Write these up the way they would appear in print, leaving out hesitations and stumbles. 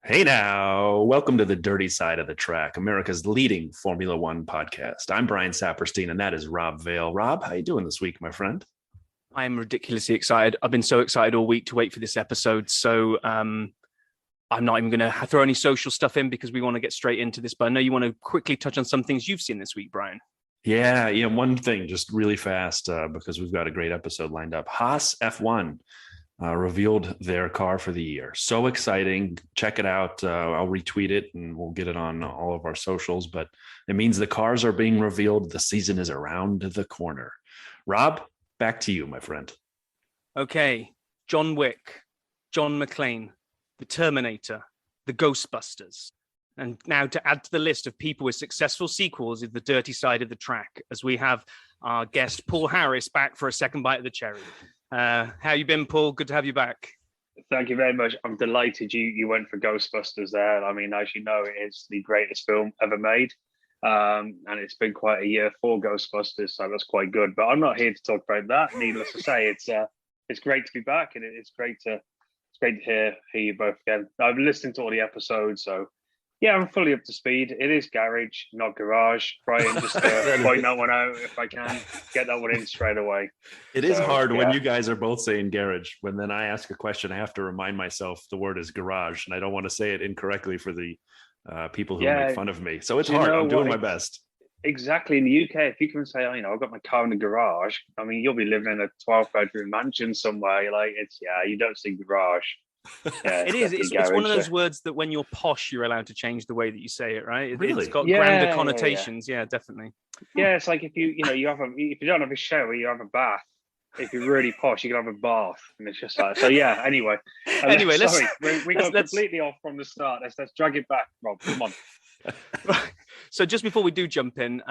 Hey now, welcome to the Dirty Side of the Track, America's leading Formula One podcast. I'm Brian Saperstein, and that is Rob Vale. Rob, how you doing this week, my friend? I am ridiculously excited. I've been so excited all week to wait for this episode. So I'm not even going to throw any social stuff in because we want to get straight into this. But I know you want to quickly touch on some things you've seen this week, Brian. Yeah. One thing just really fast because we've got a great episode lined up. Haas F1 revealed their car for the year. So exciting. Check it out. I'll retweet it and we'll get it on all of our socials. But it means the cars are being revealed. The season is around the corner. Rob, back to you, my friend. Okay. John Wick, John McClane, the Terminator, the Ghostbusters. And now to add to the list of people with successful sequels is the Dirty Side of the Track, as we have our guest Paul Harris back for a second bite of the cherry. How you been, Paul? Good to have you back. Thank you very much. I'm delighted you went for Ghostbusters there. I mean, as you know, it is the greatest film ever made. And it's been quite a year for Ghostbusters, so that's quite good. But I'm not here to talk about that. Needless to say, it's great to be back, and it's great to hear you both again. I've listened to all the episodes, so yeah, I'm fully up to speed. It is garage, not garage. Brian, just point that one out if I can. Get that one in straight away. It is hard when you guys are both saying garage. When then I ask a question, I have to remind myself the word is garage, and I don't want to say it incorrectly for the people who make fun of me. So it's hard. I'm doing my best. Exactly. In the UK, if you can say, oh, I've got my car in the garage, I mean, you'll be living in a 12-bedroom mansion somewhere. You're like, you don't see garage. Yeah, it's one of those words that when you're posh, you're allowed to change the way that you say it, right? Really? It's got grander connotations. Yeah, definitely. Yeah, it's like if you don't have a shower, you have a bath. If you're really posh, you can have a bath, and it's just like so. Yeah. Anyway, we got completely off from the start. Let's drag it back, Rob. Come on. So just before we do jump in,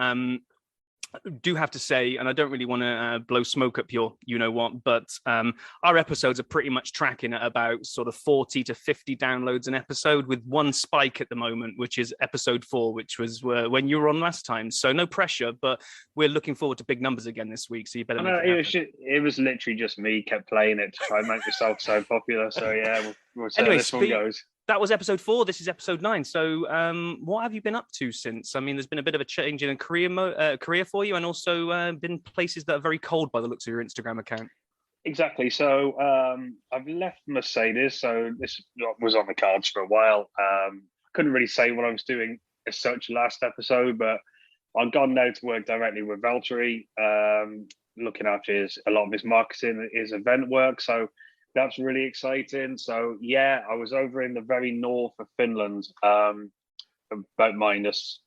do have to say, and I don't really want to blow smoke up your you-know-what, but our episodes are pretty much tracking at about sort of 40 to 50 downloads an episode, with one spike at the moment, which is episode 4, which was when you were on last time. So no pressure, but we're looking forward to big numbers again this week, so you better it was literally just me kept playing it to try and make yourself so popular. So yeah, we'll see how this one goes. That was episode 4. This is episode 9. So what have you been up to since? I mean, there's been a bit of a change in a career for you, and also been places that are very cold by the looks of your Instagram account. Exactly. So I've left Mercedes. So this was on the cards for a while. Couldn't really say what I was doing as such last episode, but I've gone now to work directly with Valtteri, looking after a lot of his marketing, his event work. So that's really exciting. So yeah, I was over in the very north of Finland, about minus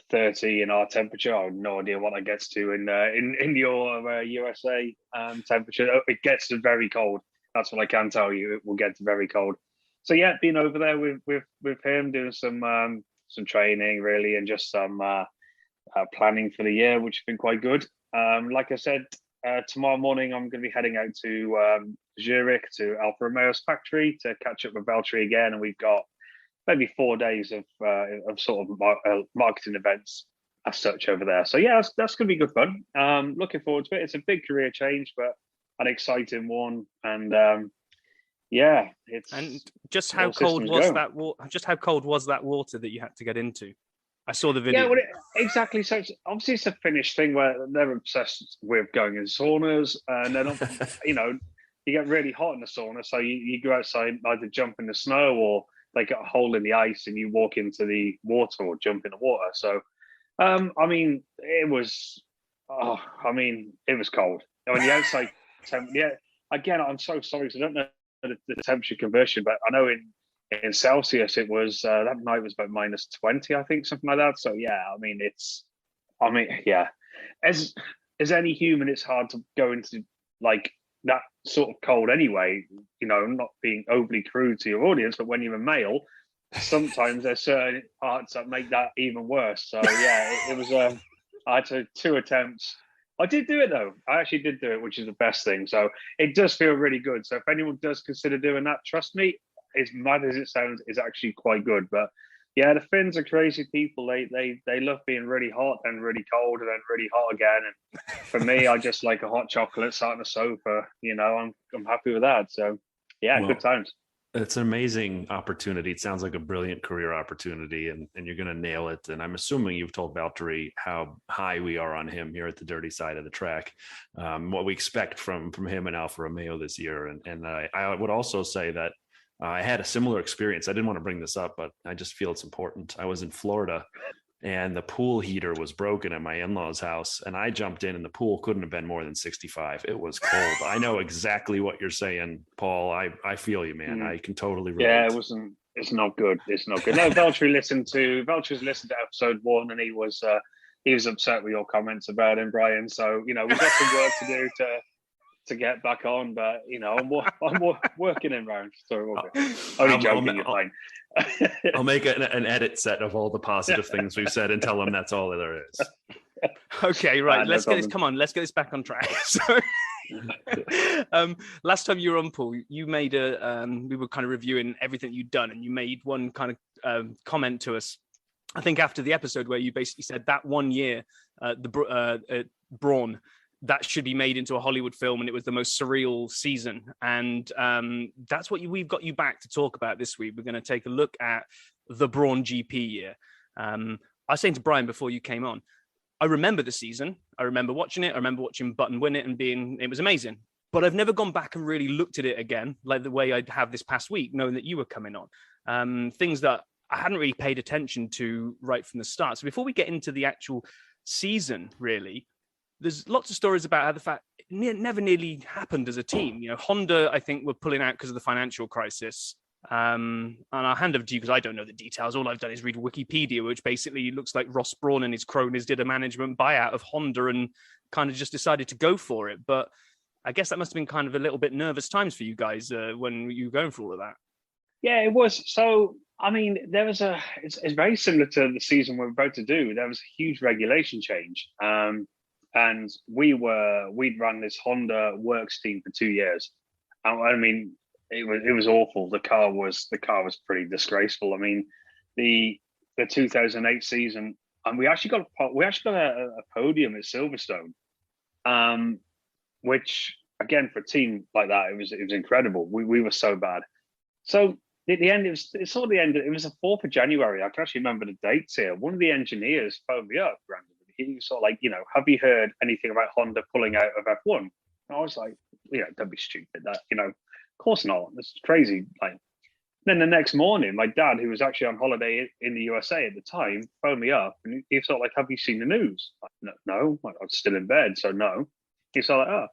30 in our temperature. I have no idea what that gets to in your USA temperature. It gets to very cold. That's what I can tell you. It will get to very cold. So yeah, being over there with him, doing some training really, and just some planning for the year, which has been quite good. Like I said, tomorrow morning I'm going to be heading out to Zurich to Alfa Romeo's factory to catch up with Valtteri again, and we've got maybe 4 days of sort of marketing events as such over there. So yeah, that's going to be good fun. Looking forward to it. It's a big career change, but an exciting one. And just how cold was that? Just how cold was that water that you had to get into? I saw the video. Yeah, exactly. So it's a Finnish thing where they're obsessed with going in saunas, and then you get really hot in the sauna, so you go outside, either jump in the snow or they get a hole in the ice and you walk into the water or jump in the water. So, I mean, it was cold. On the outside, again, I'm so sorry because I don't know the temperature conversion, but I know in Celsius it was that night was about minus 20, I think, something like that. So yeah, as any human, it's hard to go into like that sort of cold anyway. Not being overly crude to your audience, but when you're a male, sometimes there's certain parts that make that even worse. So yeah, it was I had 2 attempts. I did do it though. I actually did do it, which is the best thing. So it does feel really good. So if anyone does consider doing that, trust me, as mad as it sounds, it's actually quite good. But yeah, the Finns are crazy people. They love being really hot and really cold and then really hot again. And for me, I just like a hot chocolate sat on the sofa. I'm happy with that. So yeah, good times. It's an amazing opportunity. It sounds like a brilliant career opportunity, and you're going to nail it. And I'm assuming you've told Valtteri how high we are on him here at the dirty side of the track, what we expect from him and Alfa Romeo this year. And I would also say that I had a similar experience. I didn't want to bring this up, but I just feel it's important. I was in Florida, and the pool heater was broken at my in-laws' house, and I jumped in, and the pool couldn't have been more than 65. It was cold. I know exactly what you're saying, Paul. I feel you, man. I can totally relate. Yeah, it's not good. It's not good. No, Valtteri's listened to episode 1, and he was upset with your comments about him, Brian. So, we've got some work to do to get back on, but I'm working in round. So only joking, you're fine. I'll make an edit set of all the positive things we've said and tell them that's all there is. Okay, right. Let's get this. Come on, let's get this back on track. So, last time you were on, Paul, you made we were kind of reviewing everything you'd done, and you made one kind of comment to us. I think after the episode where you basically said that 1 year, Brawn, that should be made into a Hollywood film, and it was the most surreal season. And that's what we've got you back to talk about this week. We're going to take a look at the Brawn GP year. I was saying to Brian before you came on, I remember the season. I remember watching it. I remember watching Button win it and it was amazing. But I've never gone back and really looked at it again, like the way I'd have this past week, knowing that you were coming on. Things that I hadn't really paid attention to right from the start. So before we get into the actual season, really, there's lots of stories about how the fact it never nearly happened as a team. Honda, I think, were pulling out because of the financial crisis. And I'll hand over to you because I don't know the details. All I've done is read Wikipedia, which basically looks like Ross Brawn and his cronies did a management buyout of Honda and kind of just decided to go for it. But I guess that must have been kind of a little bit nervous times for you guys when you were going for all of that. Yeah, it was. So, I mean, it's very similar to the season we're about to do. There was a huge regulation change. And we'd run this Honda works team for 2 years. I mean, it was awful. The car was pretty disgraceful. I mean, the 2008 season, and we actually got a podium at Silverstone, which again for a team like that, it was incredible. We were so bad. So at the end, it sort of the end. It was the 4th of January. I can actually remember the dates here. One of the engineers phoned me up randomly. He was sort of like, have you heard anything about Honda pulling out of F1? And I was like, don't be stupid. That, of course not. That's crazy. Like, then the next morning, my dad, who was actually on holiday in the USA at the time, phoned me up and he was sort of like, have you seen the news? Like, no, I was still in bed, so no. He's sort of like, oh,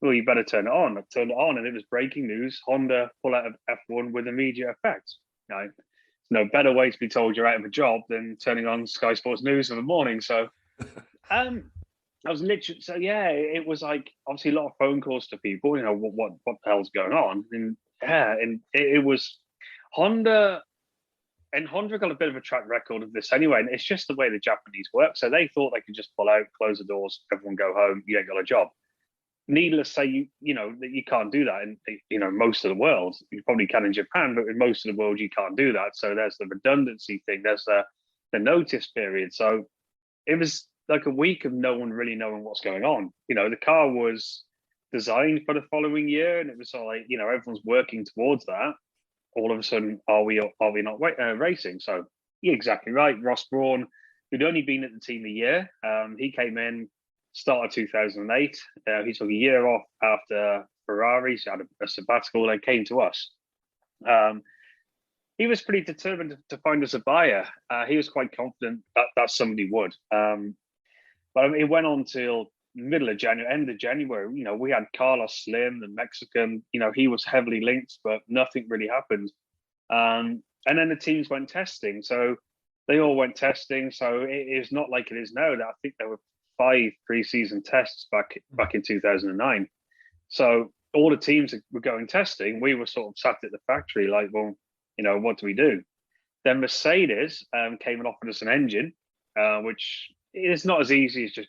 well, you better turn it on. I turned it on and it was breaking news. Honda pull out of F1 with immediate effect. There's no better way to be told you're out of a job than turning on Sky Sports News in the morning. So I was literally, so yeah, it was like obviously a lot of phone calls to people, what the hell's going on? And yeah, and it was Honda, and Honda got a bit of a track record of this anyway. And it's just the way the Japanese work. So they thought they could just pull out, close the doors, everyone go home, you ain't got a job. Needless to say, that you can't do that in most of the world. You probably can in Japan, but in most of the world you can't do that. So there's the redundancy thing, there's the notice period. So it was like a week of no one really knowing what's going on. The car was designed for the following year, and it was sort of like everyone's working towards that. All of a sudden, are we not racing? So you're exactly right. Ross Brawn, who'd only been at the team a year, he came in start of 2008. He took a year off after Ferrari, so had a sabbatical, and came to us. He was pretty determined to find us a buyer. He was quite confident that somebody would. But it went on till middle of January, end of January. We had Carlos Slim, the Mexican. He was heavily linked, but nothing really happened. And then the teams went testing. So they all went testing. So it is not like it is now. That I think there were 5 pre-season tests back in 2009. So all the teams that were going testing, we were sort of sat at the factory like, well, what do we do? Then Mercedes came and offered us an engine, which is not as easy as just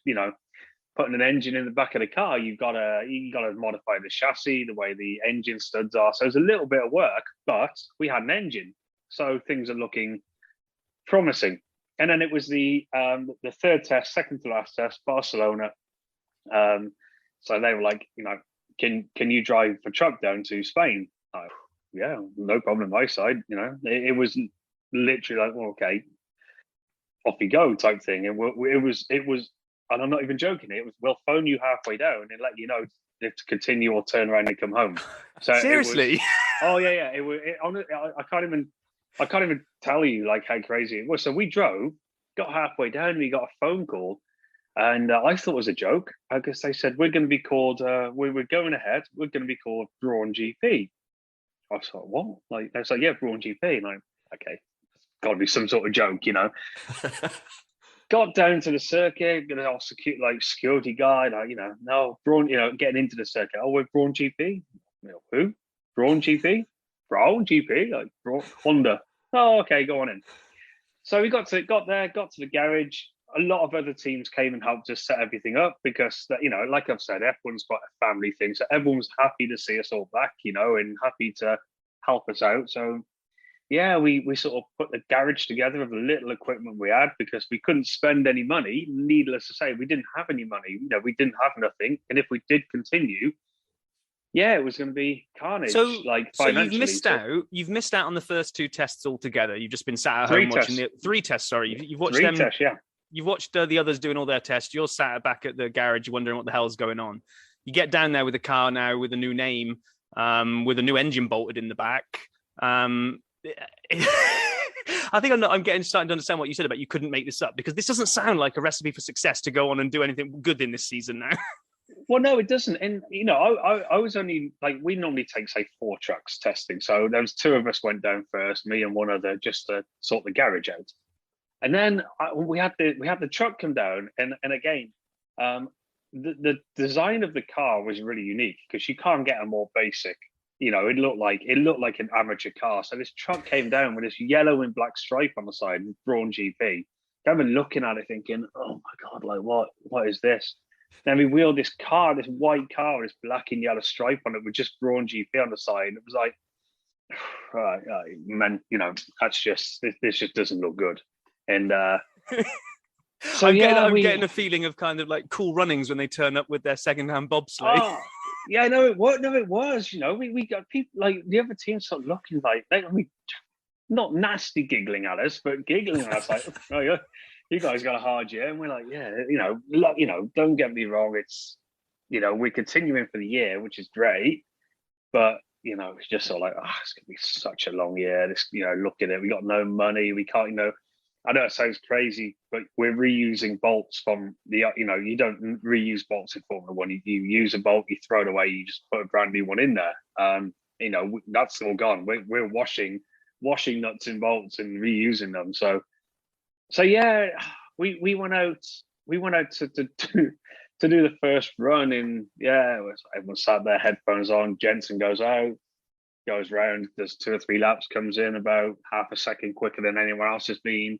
putting an engine in the back of the car. You got to modify the chassis, the way the engine studs are. So it's a little bit of work, but we had an engine, so things are looking promising. And then it was the third test, second to last test, Barcelona. So they were like, can you drive a truck down to Spain? yeah, no problem my side. You know, it was literally like, well, okay, off you go type thing. And it was, and I'm not even joking. It was, we'll phone you halfway down and let you know if to continue or turn around and come home. So Seriously? it was, oh yeah. It was, I can't even tell you like how crazy it was. So we drove, got halfway down, and we got a phone call. And I thought it was a joke because they said, we're going to be called, we were going ahead, we're going to be called Brawn GP. I was like, what? Like, I was like, yeah, Brawn GP. And I'm okay, got to be some sort of joke, you know. Got down to the circuit, gonna all security guy, like, you know, no, Brawn, you know, getting into the circuit. Oh, we're Brawn GP. You know, who? Brawn GP? Brawn GP? Like Brawn Honda. Oh, okay, go on in. So we got there, got to the garage. A lot of other teams came and helped us set everything up because, you know, like I've said, F1's quite a family thing. So everyone was happy to see us all back, you know, and happy to help us out. So yeah, we sort of put the garage together of the little equipment we had because we couldn't spend any money. Needless to say, we didn't have any money. You know, we didn't have nothing. And if we did continue, yeah, it was going to be carnage. So, like so financially. You've missed out on the first 2 tests altogether. You've just been sat at Three home watching tests. the 3 tests. Sorry, you've watched Three them. tests, yeah. You've watched the others doing all their tests. You're sat back at the garage wondering what the hell's going on. You get down there with a car now with a new name, with a new engine bolted in the back. I think I'm starting to understand what you said about you couldn't make this up, because this doesn't sound like a recipe for success to go on and do anything good in this season now. Well, no, it doesn't. And, you know, I was only like, we normally take, say, 4 trucks testing. So there was 2 of us went down first, me and one other, just to sort the garage out. And then we had the truck come down, and again, the design of the car was really unique because you can't get a more basic. You know, it looked like an amateur car. So this truck came down with this yellow and black stripe on the side, Brawn GP. I remember looking at it thinking, "Oh my god, like what is this?" Then we wheeled this white car, with this black and yellow stripe on it with just Brawn GP on the side. And it was like, right, man, you know, that's just this just doesn't look good. And so I'm getting a feeling of kind of like Cool Runnings when they turn up with their second-hand bobsleigh. Oh, yeah, no, it was. You know, we got people like the other teams sort of looking like not nasty giggling at us, but giggling at us like, oh yeah, you guys got a hard year, and we're like, yeah, you know, don't get me wrong, it's, you know, we're continuing for the year, which is great, but you know, it's just sort of like, it's gonna be such a long year. This, you know, look at it, we got no money, we can't, you know. I know it sounds crazy, but we're reusing bolts from the, you know, you don't reuse bolts in Formula One. You use a bolt, you throw it away, you just put a brand new one in there. You know, that's all gone. We're washing nuts and bolts and reusing them. So yeah, we went out to do the first run, and yeah, everyone sat there, headphones on. Jensen goes out, goes round, does 2 or 3 laps, comes in about half a second quicker than anyone else has been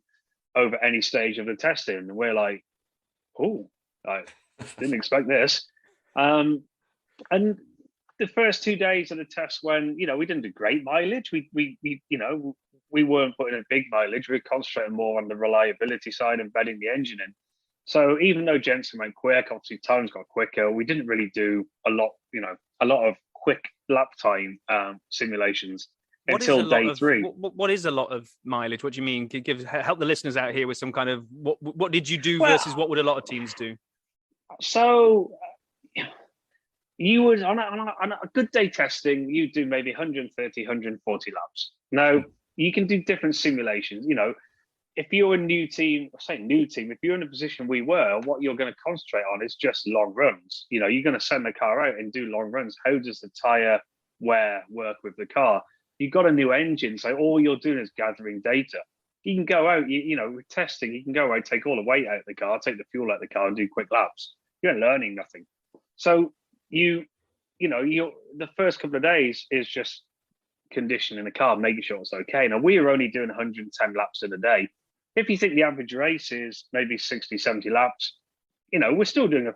over any stage of the testing. And we're like, oh, I didn't expect this. And the first 2 days of the test, when, you know, we didn't do great mileage, we you know, we weren't putting in big mileage. We were concentrating more on the reliability side and bedding the engine in. So even though Jensen went quick, obviously times got quicker, we didn't really do a lot of quick lap time simulations until day 3. What is a lot of mileage? What do you mean? Help the listeners out here with some kind of what did you do versus what would a lot of teams do? So you would on a good day testing, you do maybe 130, 140 laps. Now you can do different simulations. You know, if you're a new team, if you're in a position we were, what you're going to concentrate on is just long runs. You know, you're going to send the car out and do long runs. How does the tire wear work with the car? You've got a new engine, so all you're doing is gathering data. You can go out, you know, with testing, you can go out, take all the weight out of the car, take the fuel out of the car, and do quick laps. You're learning nothing. So you know, the first couple of days is just conditioning the car, making sure it's okay. Now we were only doing 110 laps in a day. If you think the average race is maybe 60, 70 laps, you know, we're still doing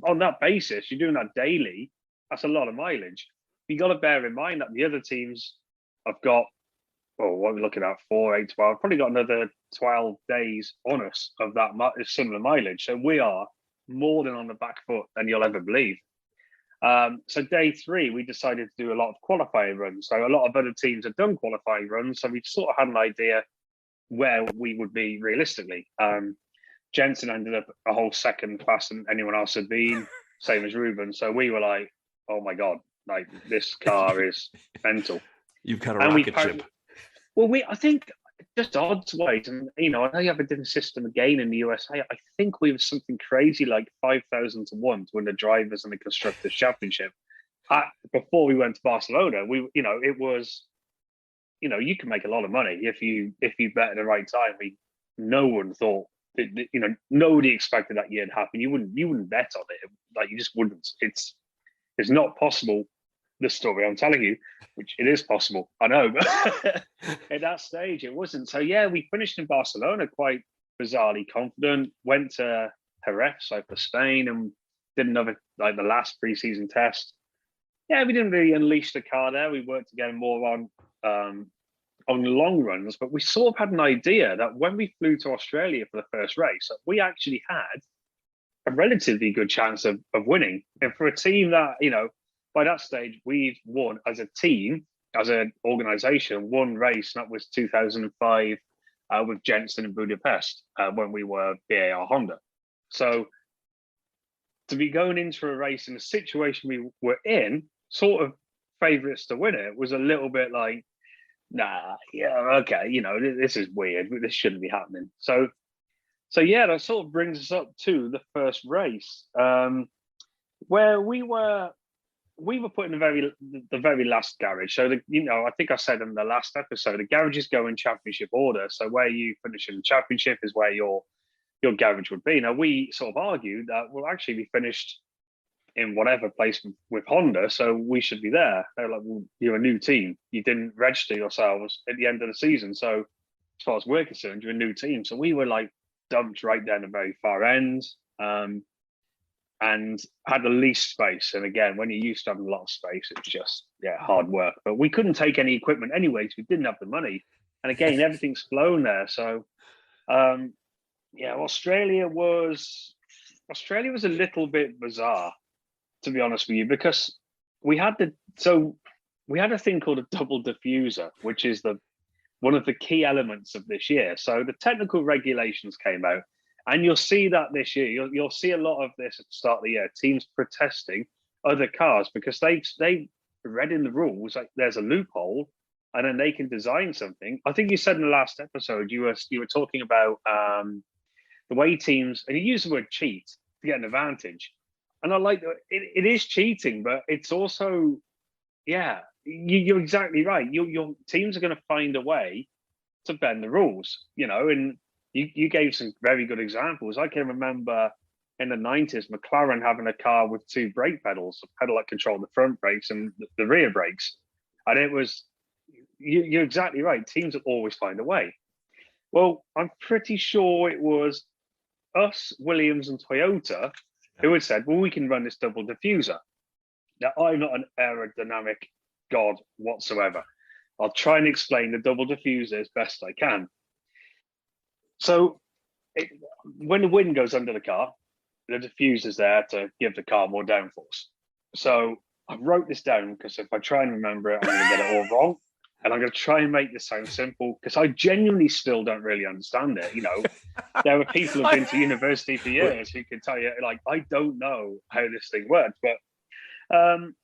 on that basis, you're doing that daily. That's a lot of mileage. You got to bear in mind that the other teams have got, what we're looking at, 4, 8, 12, probably got another 12 days on us of that similar mileage. So we are more than on the back foot than you'll ever believe. So day 3, we decided to do a lot of qualifying runs. So a lot of other teams had done qualifying runs, so we sort of had an idea where we would be realistically. Jensen ended up a whole second faster than anyone else had been, same as Ruben. So we were like, oh my God, like this car is mental. You've got a rocket ship. Well, I think just odds wise, and I know you have a different system again in the USA. I think we were something crazy like 5,000 to 1 to win the drivers and the constructors championship. Before we went to Barcelona, it was, you can make a lot of money if you bet at the right time. No one thought that, nobody expected that year to happen. You wouldn't bet on it. Like, you just wouldn't. It's not possible. The story I'm telling you, which it is possible, I know, but at that stage it wasn't. So yeah, we finished in Barcelona quite bizarrely confident. Went to Jerez, so for Spain, and did another, like the last preseason test. Yeah, we didn't really unleash the car there. We worked again more on long runs, but we sort of had an idea that when we flew to Australia for the first race, we actually had a relatively good chance of winning. And for a team that, by that stage, we've won as a team, as an organization, one race, and that was 2005 with Jensen in Budapest when we were BAR Honda. So to be going into a race in the situation we were in, sort of favourites to win it, was a little bit like, nah, yeah, okay, this is weird. This shouldn't be happening. So yeah, that sort of brings us up to the first race, where we were put in the very last garage. So I think I said in the last episode, the garages go in championship order. So where you finish in the championship is where your garage would be. Now we sort of argued that we'll actually be finished in whatever place with Honda, so we should be there. They're like, well, you're a new team. You didn't register yourselves at the end of the season. So as far as we're concerned, you're a new team. So we were like dumped right down the very far end. And had the least space. And again, when you're used to having a lot of space, it's just, hard work. But we couldn't take any equipment anyway because we didn't have the money. And again, everything's flown there. So, Australia was a little bit bizarre, to be honest with you, because we had a thing called a double diffuser, which is one of the key elements of this year. So the technical regulations came out. And you'll see that this year. You'll see a lot of this at the start of the year. Teams protesting other cars because they read in the rules like there's a loophole, and then they can design something. I think you said in the last episode you were talking about the way teams, and you use the word cheat to get an advantage. And I like it is cheating, but it's also, you're exactly right. Your teams are going to find a way to bend the rules, and. You gave some very good examples. I can remember in the 90s, McLaren having a car with 2 brake pedals, a pedal that controlled the front brakes and the rear brakes. And it was, you're exactly right. Teams will always find a way. Well, I'm pretty sure it was us, Williams and Toyota who had said, well, we can run this double diffuser. Now, I'm not an aerodynamic god whatsoever. I'll try and explain the double diffuser as best I can. So when the wind goes under the car, the diffuser's there to give the car more downforce. So I wrote this down because if I try and remember it, I'm going to get it all wrong. And I'm going to try and make this sound simple because I genuinely still don't really understand it. There are people who've been to university for years who can tell you, like, I don't know how this thing works. But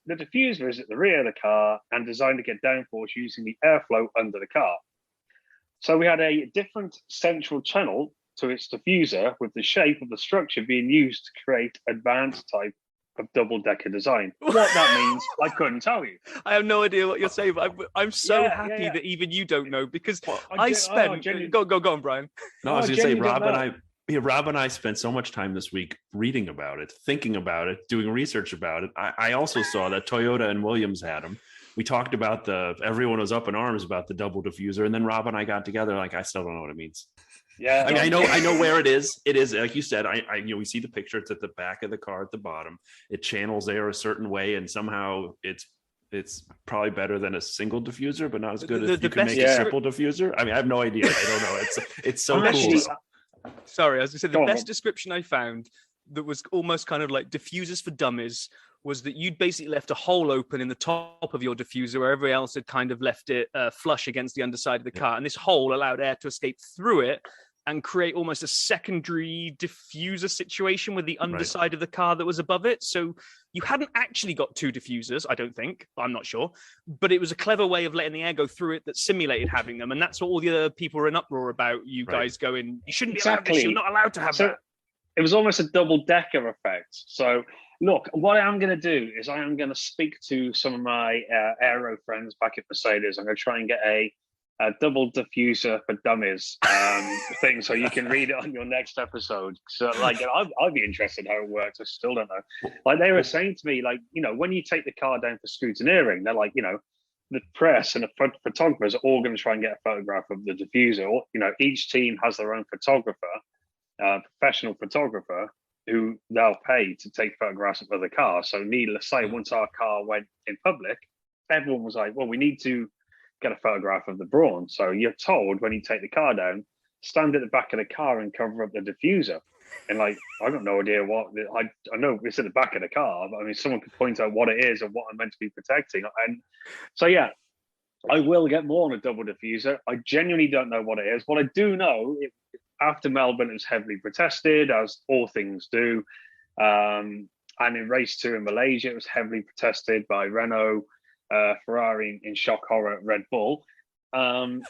the diffuser is at the rear of the car and designed to get downforce using the airflow under the car. So we had a different central channel to its diffuser with the shape of the structure being used to create advanced type of double-decker design. What that means, I couldn't tell you. I have no idea what you're saying, but I'm so happy that even you don't know because I spent... Go on, Brian. No, I was going to say, Rob and I spent so much time this week reading about it, thinking about it, doing research about it. I also saw that Toyota and Williams had them. We talked about everyone was up in arms about the double diffuser, and then Rob and I got together. Like, I still don't know what it means. Yeah, I mean, I know where it is. It is, like you said, we see the picture. It's at the back of the car at the bottom. It channels air a certain way, and somehow it's probably better than a single diffuser, but not as good as you can make a triple diffuser. I mean, I have no idea. I don't know. It's so cool. Sorry, I was going to say the best description I found that was almost kind of like diffusers for dummies was that you'd basically left a hole open in the top of your diffuser where everybody else had kind of left it flush against the underside of the car. And this hole allowed air to escape through it and create almost a secondary diffuser situation with the underside of the car that was above it. So you hadn't actually got two diffusers, I don't think. I'm not sure. But it was a clever way of letting the air go through it that simulated having them. And that's what all the other people were in uproar about. You guys going, you shouldn't be allowed this. You're not allowed to have that. It was almost a double-decker effect. So, look, what I am going to do is I am going to speak to some of my aero friends back at Mercedes. I'm going to try and get a double diffuser for dummies thing, so you can read it on your next episode. So, like, I'd be interested how it works. I still don't know. Like, they were saying to me, like, you know, when you take the car down for scrutineering, they're like, you know, the press and the photographers are all going to try and get a photograph of the diffuser. Or, you know, each team has their own photographer. Professional photographer who they'll pay to take photographs of other cars. So needless to say, once our car went in public, everyone was like, well, we need to get a photograph of the Brawn. So you're told when you take the car down, stand at the back of the car and cover up the diffuser. And like, I got no idea what, I know it's at the back of the car, but I mean, someone could point out what it is and what I'm meant to be protecting. And so, yeah, I will get more on a double diffuser. I genuinely don't know what it is. What I do know, after Melbourne, it was heavily protested, as all things do. And in race 2 in Malaysia, it was heavily protested by Renault, Ferrari in shock horror at Red Bull. And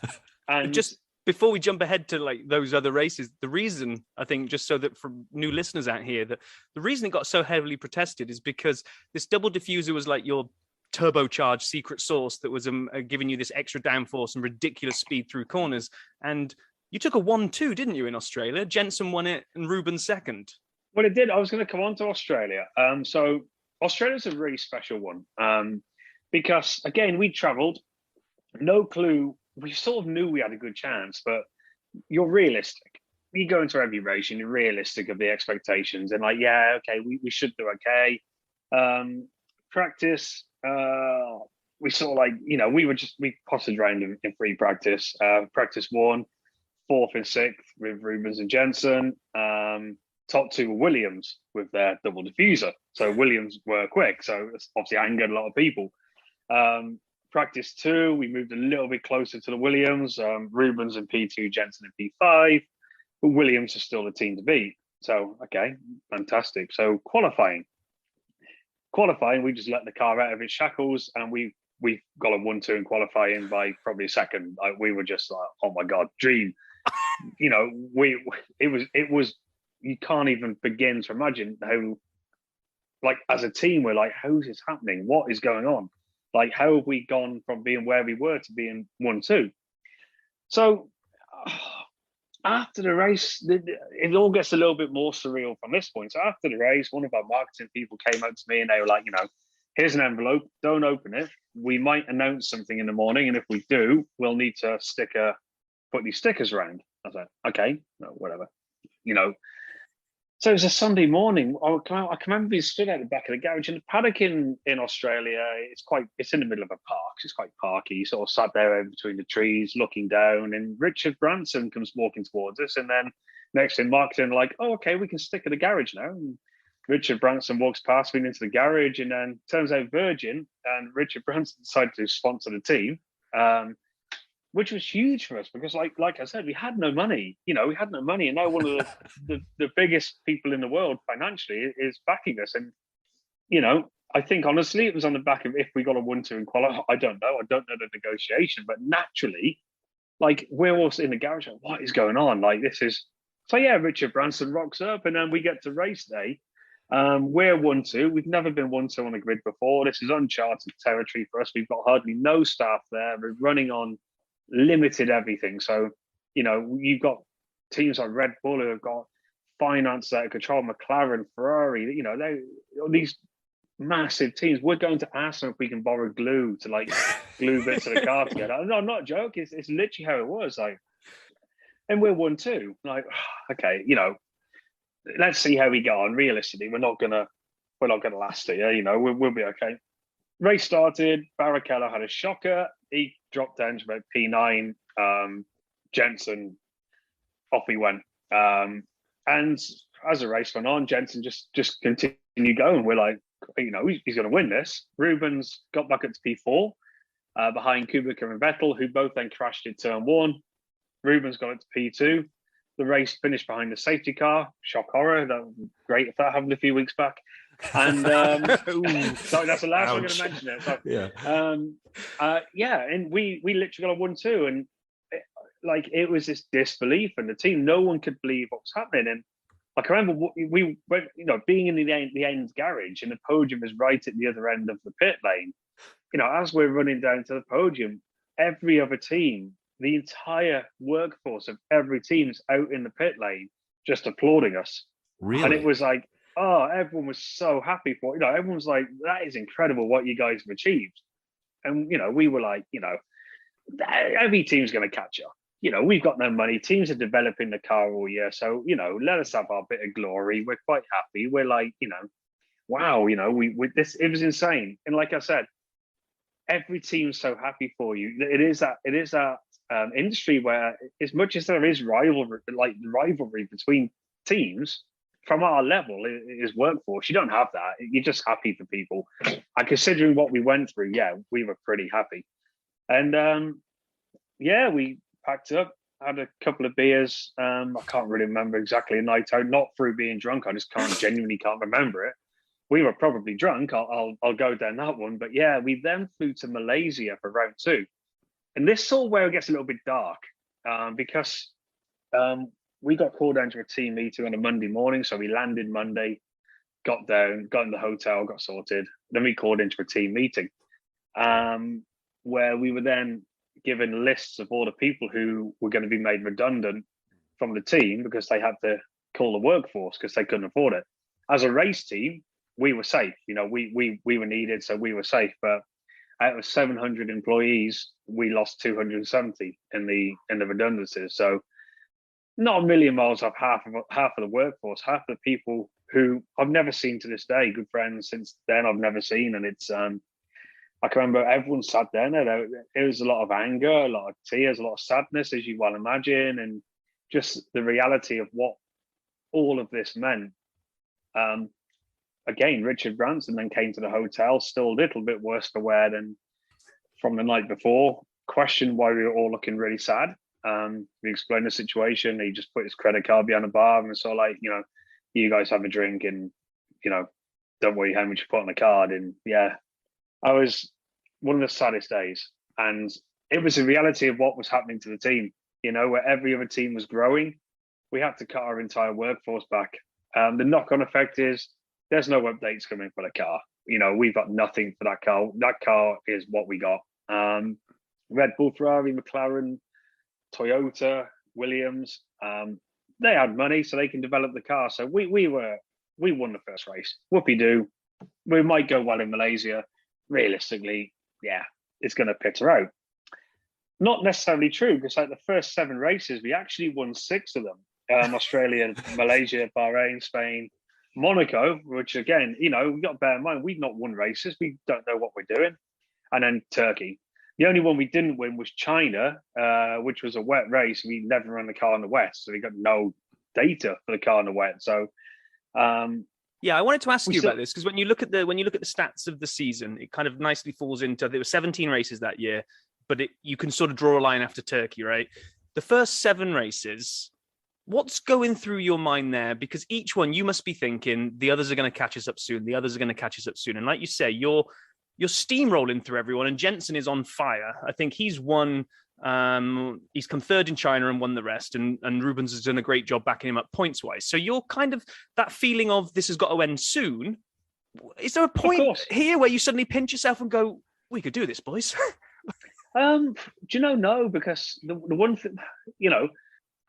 just before we jump ahead to like those other races, the reason, I think, just so that for new listeners out here, that the reason it got so heavily protested is because this double diffuser was like your turbocharged secret sauce that was giving you this extra downforce and ridiculous speed through corners. And you took a 1-2, didn't you, in Australia? Jensen won it and Rubens second. Well, it did. I was going to come on to Australia. So Australia's a really special one because, again, we travelled, no clue. We sort of knew we had a good chance, but you're realistic. You go into every race and you're realistic of the expectations and like, yeah, okay, we should do okay. Practice, we sort of like, you know, we potted around in free practice. Practice 1. 4th and 6th with Rubens and Jensen. Top 2 were Williams with their double diffuser. So Williams were quick. So it's obviously angered a lot of people. Practice 2, we moved a little bit closer to the Williams. Rubens in P2, Jensen in P5. But Williams is still the team to beat. So, okay, fantastic. So qualifying, we just let the car out of its shackles and we got a 1-2 in qualifying by probably a second. Like, we were just like, oh my God, dream. You know, it was you can't even begin to imagine how, like, as a team, we're like, how is this happening? What is going on? Like, how have we gone from being where we were to being 1-2? So after the race, it all gets a little bit more surreal from this point. So after the race, one of our marketing people came up to me and they were like, you know, here's an envelope, don't open it. We might announce something in the morning. And if we do, we'll need to put these stickers around. I was like, okay, no, whatever, you know. So it was a Sunday morning. I can remember being stood at the back of the garage, and the paddock in Australia, it's in the middle of a park. It's quite parky. You sort of sat there in between the trees, looking down, and Richard Branson comes walking towards us. And then next thing, marketing like, oh, okay, we can stick at the garage now. And Richard Branson walks past me into the garage, and then turns out Virgin and Richard Branson decided to sponsor the team. Which was huge for us because, like I said, we had no money. You know, we had no money, and now one of the biggest people in the world financially is backing us. And you know, I think honestly, it was on the back of if we got a 1-2 in qualify. I don't know the negotiation, but naturally, like we're all in the garage, like, what is going on? Like this is so. Yeah, Richard Branson rocks up, and then we get to race day. We're 1-2. We've never been 1-2 on the grid before. This is uncharted territory for us. We've got hardly no staff there. We're running on limited everything. So, you know, you've got teams like Red Bull who have got finance that control, McLaren, Ferrari, you know, these massive teams. We're going to ask them if we can borrow glue to like glue bits of the car together. No, I'm not joking. It's literally how it was. Like, and we're 1-2. Like, okay, you know, let's see how we go on. Realistically, we're not gonna last here. You know, we'll be okay. Race started. Barrichello had a shocker. He dropped down to about P9. Jensen, off we went. And as the race went on, Jensen just continued going. We're like, he's going to win this. Rubens got back up to P4 behind Kubica and Vettel, who both then crashed in turn 1. Rubens got up to P2. The race finished behind the safety car. Shock horror. That was great if that happened a few weeks back. And so that's the last I'm going to mention it. So, and we literally got a 1-2, and it was this disbelief in the team. No one could believe what was happening. And I remember we went, being in the end garage, and the podium is right at the other end of the pit lane. As we're running down to the podium, every other team, the entire workforce of every team is out in the pit lane just applauding us. Really? And it was like, everyone was so happy for it. Everyone was like, that is incredible what you guys have achieved. And, we were like, every team's going to catch up. We've got no money. Teams are developing the car all year. So, let us have our bit of glory. We're quite happy. We're like, wow, this, it was insane. And like I said, every team's so happy for you. It is that industry where, as much as there is rivalry between teams, from our level is workforce. You don't have that. You're just happy for people. And considering what we went through, we were pretty happy. And we packed up, had a couple of beers. I can't really remember exactly a night out, not through being drunk. I just genuinely can't remember it. We were probably drunk. I'll go down that one. But we then flew to Malaysia for round 2. And this is sort of where it gets a little bit dark because we got called down to a team meeting on a Monday morning. So we landed Monday, got down, got in the hotel, got sorted. Then we called into a team meeting where we were then given lists of all the people who were going to be made redundant from the team because they had to call the workforce because they couldn't afford it. As a race team, we were safe. We were needed, so we were safe. But out of 700 employees, we lost 270 in the redundancies. So not a million miles off half of the workforce, half the people who I've never seen to this day, good friends since then I've never seen. And it's I can remember everyone sat there and it was a lot of anger, a lot of tears, a lot of sadness, as you well imagine, and just the reality of what all of this meant. Again, Richard Branson then came to the hotel, still a little bit worse for wear than from the night before, questioned why we were all looking really sad. We explained the situation. He just put his credit card behind the bar and so you guys have a drink and, don't worry how much you put on the card. And I was one of the saddest days. And it was a reality of what was happening to the team, where every other team was growing. We had to cut our entire workforce back. The knock-on effect is there's no updates coming for the car. We've got nothing for that car. That car is what we got. Red Bull, Ferrari, McLaren, Toyota, Williams, they had money so they can develop the car. So we won the first race. Whoopie-doo. We might go well in Malaysia. Realistically, it's going to peter out. Not necessarily true, because the first 7 races, we actually won 6 of them. Australia, Malaysia, Bahrain, Spain, Monaco, which again, we've got to bear in mind, we've not won races. We don't know what we're doing. And then Turkey. The only one we didn't win was China, which was a wet race. We never ran the car in the wet, so we got no data for the car in the wet. So, I wanted to ask you about this because when you look at the stats of the season, it kind of nicely falls into there were 17 races that year, but you can sort of draw a line after Turkey, right? The first 7 races. What's going through your mind there? Because each one you must be thinking the others are going to catch us up soon. The others are going to catch us up soon. And like you say, you're steamrolling through everyone, and Jensen is on fire. I think he's won. He's come 3rd in China and won the rest, and Rubens has done a great job backing him up points wise. So you're kind of that feeling of this has got to end soon. Is there a point here where you suddenly pinch yourself and go, "We could do this, boys"? Do you know? No, because the one thing,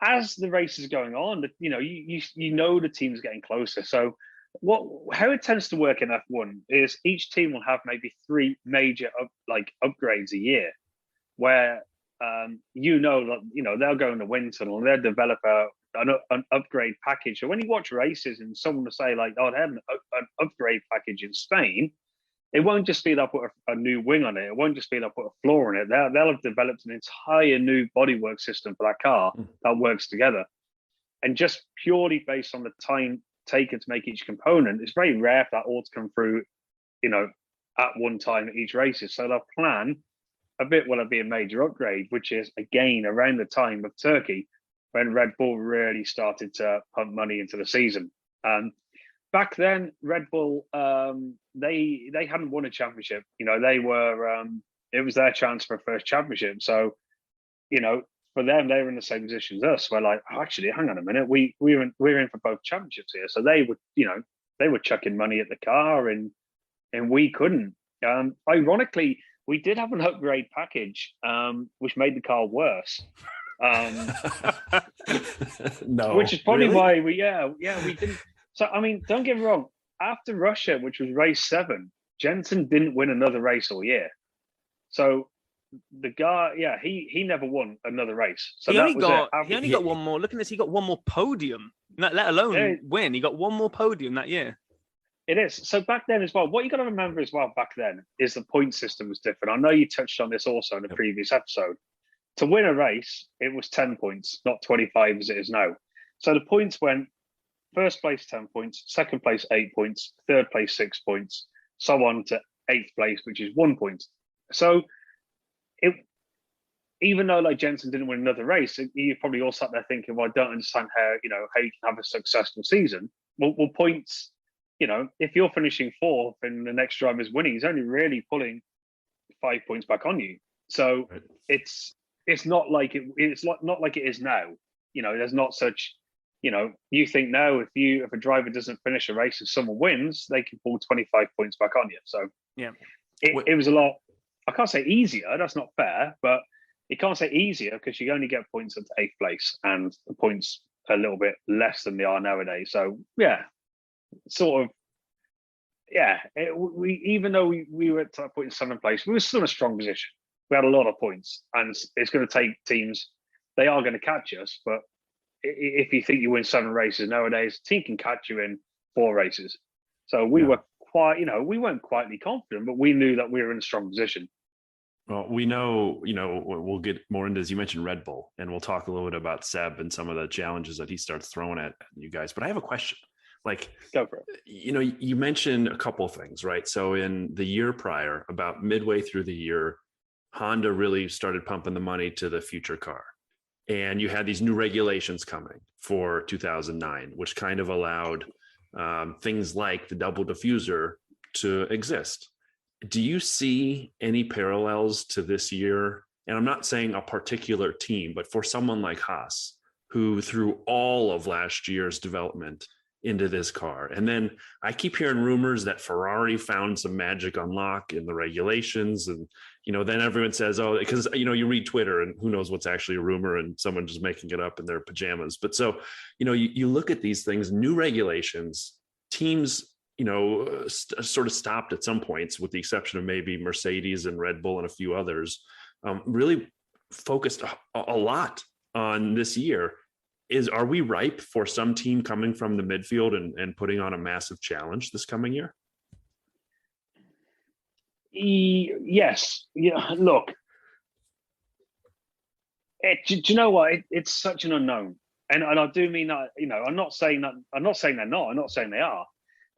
as the race is going on, you know the team's getting closer. So how it tends to work in F1 is each team will have maybe 3 major upgrades a year, where they'll go in the wind tunnel and they'll develop an upgrade package. So when you watch races and someone will say they have an upgrade package in Spain, it won't just be they'll put a new wing on it. It won't just be they'll put a floor in it. They'll have developed an entire new bodywork system for that car that works together. And just purely based on the time taken to make each component, it's very rare for that all to come through at one time at each races. So they'll plan a bit will be a major upgrade, which is again around the time of Turkey when Red Bull really started to pump money into the season. Back then, Red Bull they hadn't won a championship. They were it was their chance for a first championship. So, for them, they were in the same position as us. We're like, actually, hang on a minute, we're in for both championships here. So they were chucking money at the car, and we couldn't. Ironically, we did have an upgrade package, which made the car worse. No, which is probably really? why we didn't. So I mean, don't get me wrong. After Russia, which was race 7, Jensen didn't win another race all year. So the guy, he never won another race. So he that only was got it. he only got one more. Look at this, he got one more podium. Let alone win. He got one more podium that year. It is. So back then as well, what you got to remember as well back then is the point system was different. I know you touched on this also in the previous episode. To win a race, it was 10 points, not 25 as it is now. So the points went first place 10 points, second place 8 points, third place 6 points, so on to 8th place, which is 1 point. So even though like Jensen didn't win another race, you probably all sat there thinking, well, I don't understand how you can have a successful season. Well, points, if you're finishing 4th and the next driver's winning, he's only really pulling 5 points back on you. So it's not like not like it is now. There's not such. You think now if a driver doesn't finish a race, if someone wins, they can pull 25 points back on you. So it was a lot. I can't say easier. That's not fair, but you can't say easier because you only get points at 8th place, and the points are a little bit less than they are nowadays. So sort of. Even though we were at that point in 7th place, we were still in a strong position. We had a lot of points, and it's going to take teams. They are going to catch us, but if you think you win 7 races nowadays, a team can catch you in 4 races. So we were we weren't quietly confident, but we knew that we were in a strong position. Well, we know, we'll get more into, as you mentioned, Red Bull, and we'll talk a little bit about Seb and some of the challenges that he starts throwing at you guys. But I have a question. Go for it. You mentioned a couple of things, right? So in the year prior, about midway through the year, Honda really started pumping the money to the future car. And you had these new regulations coming for 2009, which kind of allowed things like the double diffuser to exist. Do you see any parallels to this year? And I'm not saying a particular team, but for someone like Haas, who threw all of last year's development into this car. And then I keep hearing rumors that Ferrari found some magic unlock in the regulations. And, then everyone says, oh, because, you read Twitter and who knows what's actually a rumor and someone just making it up in their pajamas. But so, you look at these things, new regulations, teams, sort of stopped at some points, with the exception of maybe Mercedes and Red Bull and a few others, really focused a lot on this year. Are we ripe for some team coming from the midfield and putting on a massive challenge this coming year? Yes. Look, do you know what? It's such an unknown, and I do mean that. I'm not saying that. I'm not saying they're not. I'm not saying they are.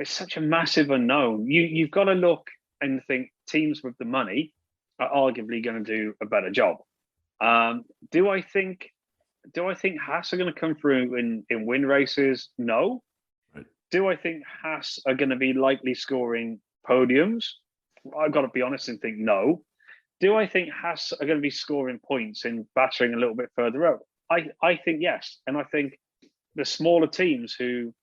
It's such a massive unknown. You've got to look and think teams with the money are arguably going to do a better job. Do I think Haas are going to come through in win races? No. Right. Do I think Haas are going to be likely scoring podiums? I've got to be honest and think no. Do I think Haas are going to be scoring points and battering a little bit further up? I think yes. And I think the smaller teams who,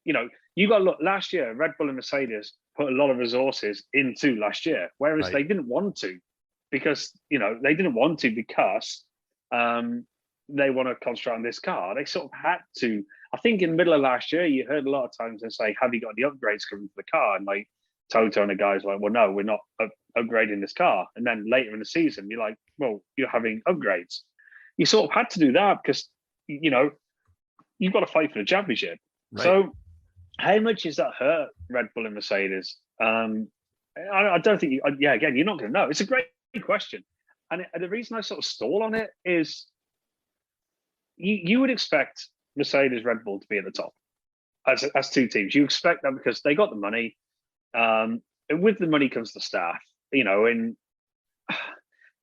you got to look, last year, Red Bull and Mercedes put a lot of resources into last year, whereas they didn't want to because they want to concentrate on this car. They sort of had to. I think in the middle of last year, you heard a lot of times they say, have you got the upgrades coming for the car? And like Toto and the guys were like, well, no, we're not upgrading this car. And then later in the season, you're like, well, you're having upgrades. You sort of had to do that because, you've got to fight for the championship. Right. So how much is that hurt Red Bull and Mercedes? I don't think, again, you're not going to know. It's a great question. And the reason I sort of stall on it is you would expect Mercedes, Red Bull to be at the top as 2 teams. You expect that because they got the money. with the money comes the staff, and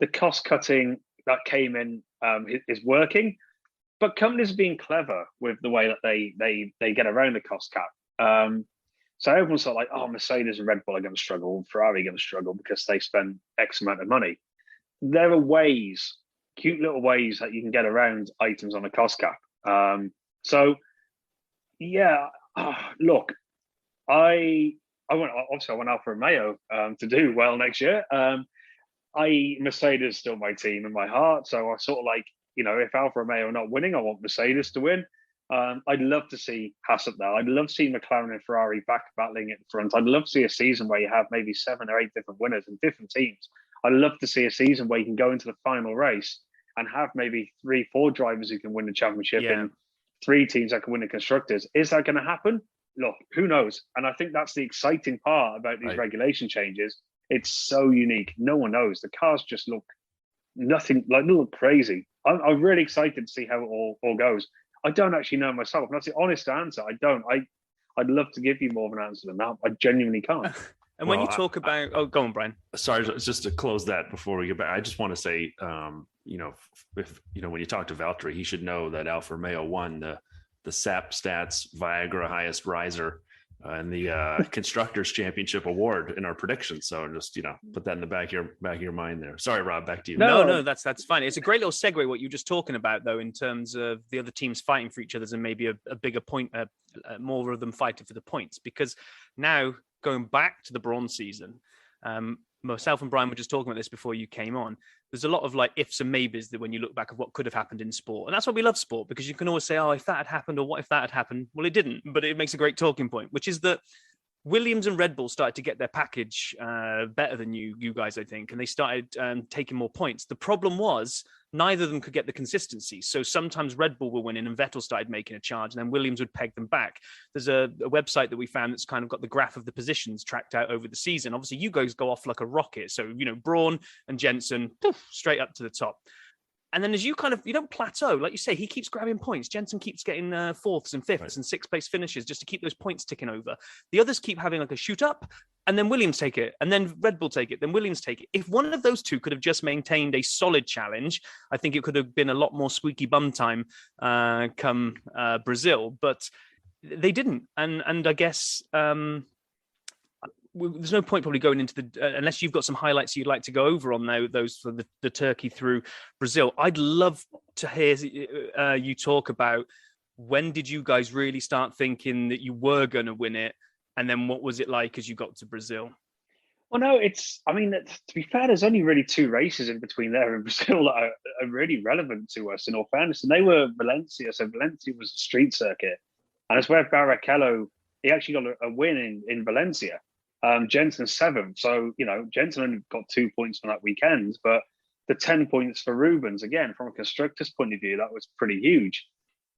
the cost cutting that came in is working, but companies are being clever with the way that they get around the cost cap. So everyone's sort of like, oh, Mercedes and Red Bull are going to struggle, Ferrari are going to struggle because they spend X amount of money. There are ways, cute little ways that you can get around items on the cost cap. So yeah, look, I want Alfa Romeo to do well next year. Mercedes is still my team in my heart, so I sort of like, if Alfa Romeo are not winning, I want Mercedes to win. I'd love to see Haas up there. I'd love to see McLaren and Ferrari back battling at the front. I'd love to see a season where you have maybe 7 or 8 different winners and different teams. I'd love to see a season where you can go into the final race and have maybe 3-4 drivers who can win the championship and 3 teams that can win the constructors. Is that going to happen? Look, who knows? And I think that's the exciting part about these regulation changes. It's so unique. No one knows. The cars just look look crazy. I'm really excited to see how it all goes. I don't actually know myself. That's the honest answer. I don't. I'd love to give you more of an answer than that. I genuinely can't. And when you talk about, go on, Brian. Sorry, just to close that before we get back, I just want to say, if when you talk to Valtteri, he should know that Alfa Romeo won the SAP Stats Viagra Highest Riser and the Constructors Championship Award in our predictions. So just put that in the back of your mind there. Sorry, Rob, back to you. No, that's fine. It's a great little segue what you were just talking about, though, in terms of the other teams fighting for each other and maybe a bigger point, more of them fighting for the points. Because now going back to the Brawn season, myself and Brian were just talking about this before you came on. There's a lot of like ifs and maybes that when you look back of what could have happened in sport. And that's why we love sport, because you can always say, oh, if that had happened, or what if that had happened? Well, it didn't, but it makes a great talking point, which is that Williams and Red Bull started to get their package better than you guys, I think, and they started taking more points. The problem was neither of them could get the consistency. So sometimes Red Bull were winning and Vettel started making a charge, and then Williams would peg them back. There's a website that we found that's kind of got the graph of the positions tracked out over the season. Obviously, you guys go off like a rocket. So, Brawn and Jensen, poof, straight up to the top. And then as you don't plateau, like you say, he keeps grabbing points. Jensen keeps getting 4th and 5th and 6th place finishes just to keep those points ticking over. The others keep having like a shoot up, and then Williams take it, and then Red Bull take it, then Williams take it. If one of those two could have just maintained a solid challenge, I think it could have been a lot more squeaky bum time come Brazil, but they didn't. And I guess there's no point probably going into unless you've got some highlights you'd like to go over on those for the Turkey through Brazil. I'd love to hear you talk about when did you guys really start thinking that you were going to win it, and then what was it like as you got to Brazil? Well, no, to be fair, there's only really 2 races in between there and Brazil that are really relevant to us, in all fairness, and they were Valencia. So Valencia was a street circuit, and it's where Barrichello, he actually got a win in Valencia. Jensen 7th. So, Jensen only got 2 points on that weekend, but the 10 points for Rubens, again, from a constructor's point of view, that was pretty huge.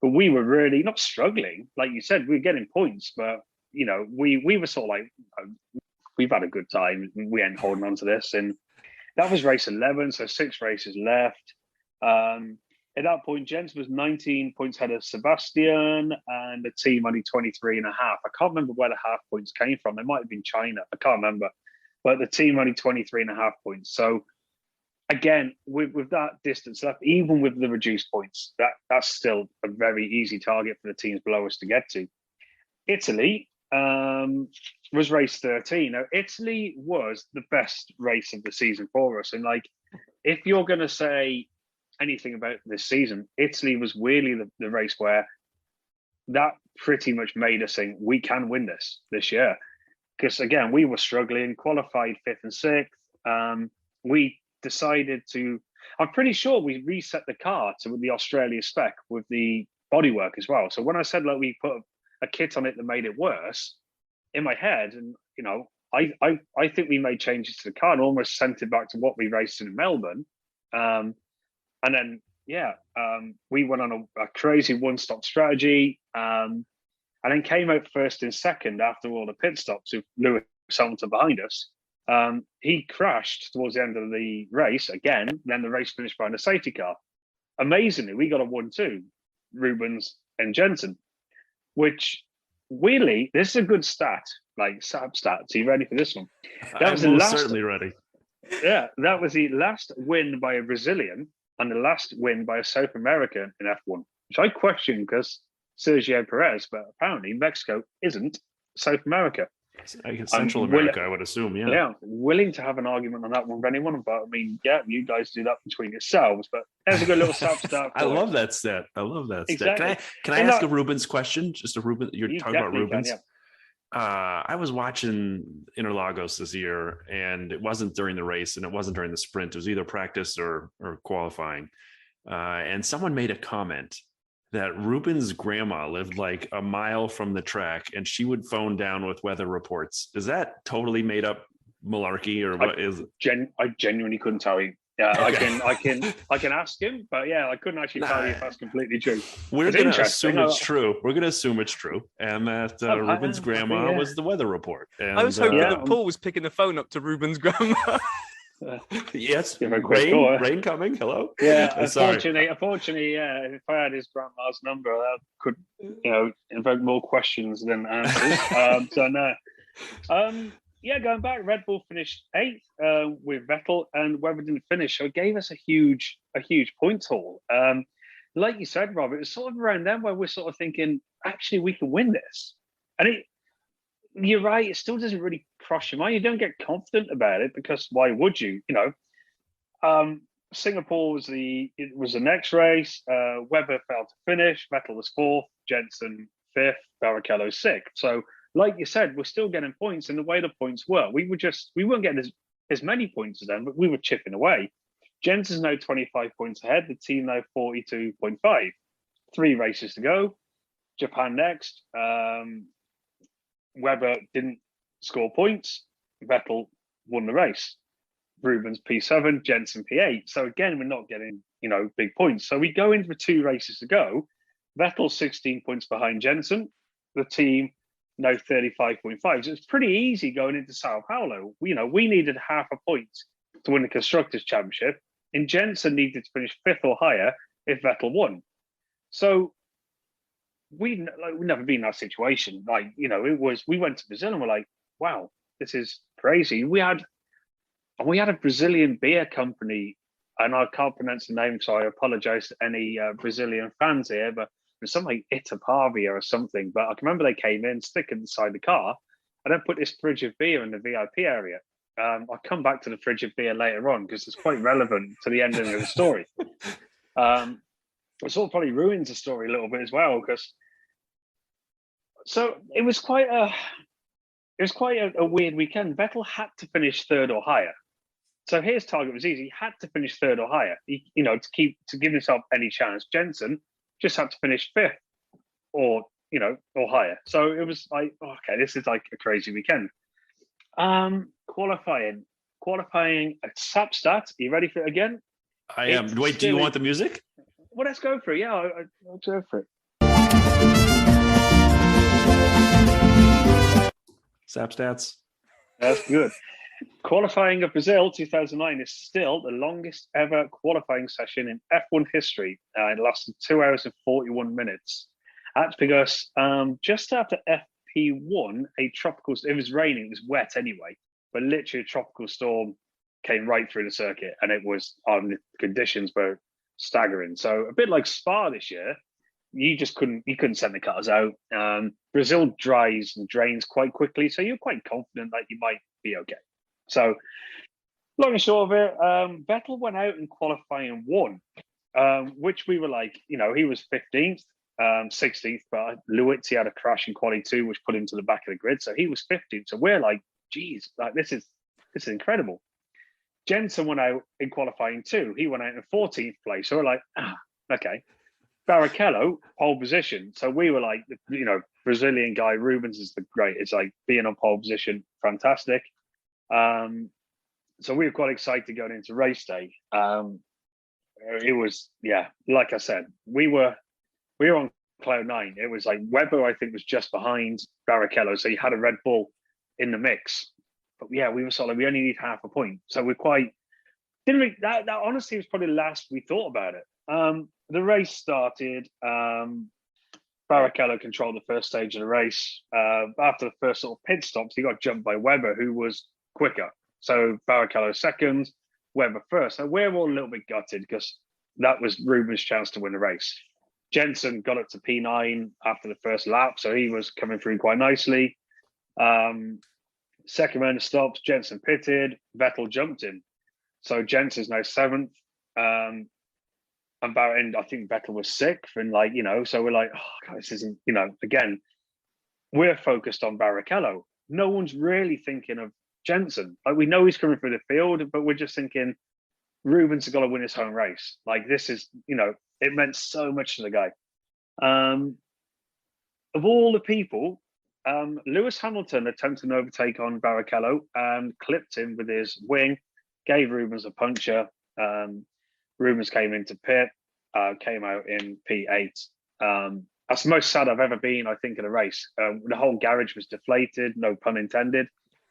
But we were really not struggling. Like you said, we were getting points, but, we were sort of like, we've had a good time. We ain't holding on to this. And that was race 11, so 6 races left. At that point, Jensen was 19 points ahead of Sebastian, and the team only 23.5. I can't remember where the half points came from. It might have been China. I can't remember. But the team only 23.5 points. So again, with that distance left, even with the reduced points, that's still a very easy target for the teams below us to get to. Italy was race 13. Now, Italy was the best race of the season for us. And if you're going to say anything about this season, Italy was really the race where that pretty much made us think we can win this year. Because again, we were struggling, qualified 5th and 6th. We decided I'm pretty sure we reset the car to the Australia spec with the bodywork as well. So when I said we put a kit on it that made it worse, in my head, and I think we made changes to the car and almost sent it back to what we raced in Melbourne. And then, we went on a crazy one-stop strategy, and then came out 1st and 2nd after all the pit stops with Lewis Hamilton behind us. He crashed towards the end of the race again. Then the race finished behind a safety car. Amazingly, we got a 1-2, Rubens and Jensen, which weirdly, this is a good stat, like sub stats. Are you ready for this one? That was the I'm most last. certainly ready. Yeah, that was the last win by a Brazilian and the last win by a South American in F1, which I question because Sergio Perez, but apparently Mexico isn't South America. I guess Central America, I would assume. Yeah. Yeah, willing to have an argument on that one with anyone, but I mean, yeah, you guys do that between yourselves. But there's a good little sub stat. I love that stat. I love that Exactly. stat. Can I ask a Rubens question? Just a Rubens. You're talking about Rubens. Can, I was watching Interlagos this year, and it wasn't during the race, and it wasn't during the sprint. It was either practice or qualifying. And someone made a comment that Ruben's grandma lived like a mile from the track, and she would phone down with weather reports. Is that totally made up malarkey, or what is it? I genuinely couldn't tell you. Yeah, Okay. I can ask him, but yeah, I couldn't actually tell you if that's completely true. We're going to assume it's true. We're going to assume it's true, and that Ruben's grandma was the weather report. And, I was hoping that Paul was picking the phone up to Ruben's grandma. Yes, rain coming. Hello. Yeah, unfortunately, yeah. If I had his grandma's number, I could, invoke more questions than answers. So no. Yeah, going back, Red Bull finished 8th with Vettel, and Webber didn't finish, so it gave us a huge points haul. Like you said, Rob, it was sort of around then where we're sort of thinking, actually, we can win this, and you're right. It still doesn't really cross your mind. You don't get confident about it because why would you? Singapore was the next race. Webber failed to finish. Vettel was 4th. Jensen 5th. Barrichello 6th. So, like you said, we're still getting points. And the way the points were, we weren't getting as many points as them, but we were chipping away. Jensen's now 25 points ahead. The team now 42.5. 3 races to go. Japan next. Webber didn't score points. Vettel won the race. Rubens P7, Jensen P8. So again, we're not getting, big points. So we go into the 2 races to go. Vettel 16 points behind Jensen. The team now 35.5. So it's pretty easy going into Sao Paulo. We needed half a point to win the Constructors' Championship, and Jensen needed to finish 5th or higher if Vettel won. So we've never been in that situation. We went to Brazil and we're like, wow, this is crazy. We had a Brazilian beer company, and I can't pronounce the name, so I apologize to any Brazilian fans here, but it was something like Itapavia or something. But I can remember they came in, stick it inside the car, and then put this fridge of beer in the VIP area. I'll come back to the fridge of beer later on because it's quite relevant to the ending of the story. It sort of probably ruins the story a little bit as well, because it was quite a weird weekend. Vettel had to finish 3rd or higher. So his target was easy. He had to finish 3rd or higher, to give himself any chance. Jensen just had to finish 5th or higher. So it was like, okay, this is like a crazy weekend. Qualifying at Sapstat. Are you ready for it again? I am. Wait, do you want the music? Well, let's go for it. Yeah, I'll go for it. Sapstats. That's good. Qualifying of Brazil 2009 is still the longest ever qualifying session in F1 history. It lasted 2 hours and 41 minutes. That's because just after FP1, it was raining, it was wet anyway, but literally a tropical storm came right through the circuit, and the conditions were staggering. So a bit like Spa this year, you couldn't send the cars out. Brazil dries and drains quite quickly, so you're quite confident that you might be okay. So long and short of it, Vettel went out in qualifying 1, which we were like, he was 15th, 16th, but Lewis, he had a crash in quali 2, which put him to the back of the grid. So he was 15th. So we're like, geez, like this is incredible. Jensen went out in qualifying 2. He went out in 14th place. So we're like, okay. Barrichello, pole position. So we were like, Brazilian guy, Rubens is the great. It's like being on pole position, fantastic. So we were quite excited going into race day. It was, like I said, we were on cloud 9. It was like Webber, I think, was just behind Barrichello. So you had a Red Bull in the mix. But yeah, we were sort of like, we only need half a point. So we're quite, that honestly was probably the last we thought about it. The race started. Barrichello controlled the first stage of the race. After the first sort of pit stops, he got jumped by Webber, who was quicker. So Barrichello second, Webber first. So we're all a little bit gutted because that was Ruben's chance to win the race. Jensen got up to P9 after the first lap, so he was coming through quite nicely. Second round of stops, Jensen pitted, Vettel jumped in. So Jensen's now seventh. And I think Vettel was sixth. And so we're like, oh, God, this isn't, again, we're focused on Barrichello. No one's really thinking of Jensen. Like, we know he's coming through the field, but we're just thinking, Ruben's got to win his home race. Like, this is, it meant so much to the guy. Of all the people, Lewis Hamilton attempted an overtake on Barrichello and clipped him with his wing, gave Rubens a puncture. Rubens came into pit, came out in P8. That's the most sad I've ever been, I think, in a race. The whole garage was deflated, no pun intended.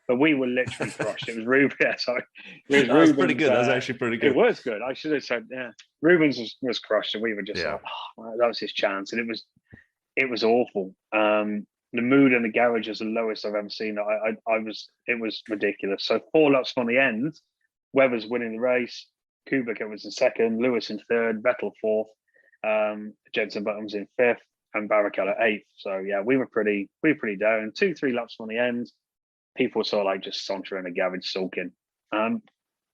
But we were literally crushed. It was Rubens. Yeah, sorry. That was pretty good. That was actually pretty good. It was good. I should have said, yeah. Rubens was crushed, and we were just like, oh, that was his chance. And it was awful. The mood in the garage is the lowest I've ever seen. It was ridiculous. So 4 laps on the end, Webber's winning the race. Kubica was in second, Lewis in third, Vettel fourth, Jensen Button in fifth, and Barrichello eighth. So yeah, we were pretty down. 2-3 laps on the end. People were sort of like just sauntering the garage, sulking.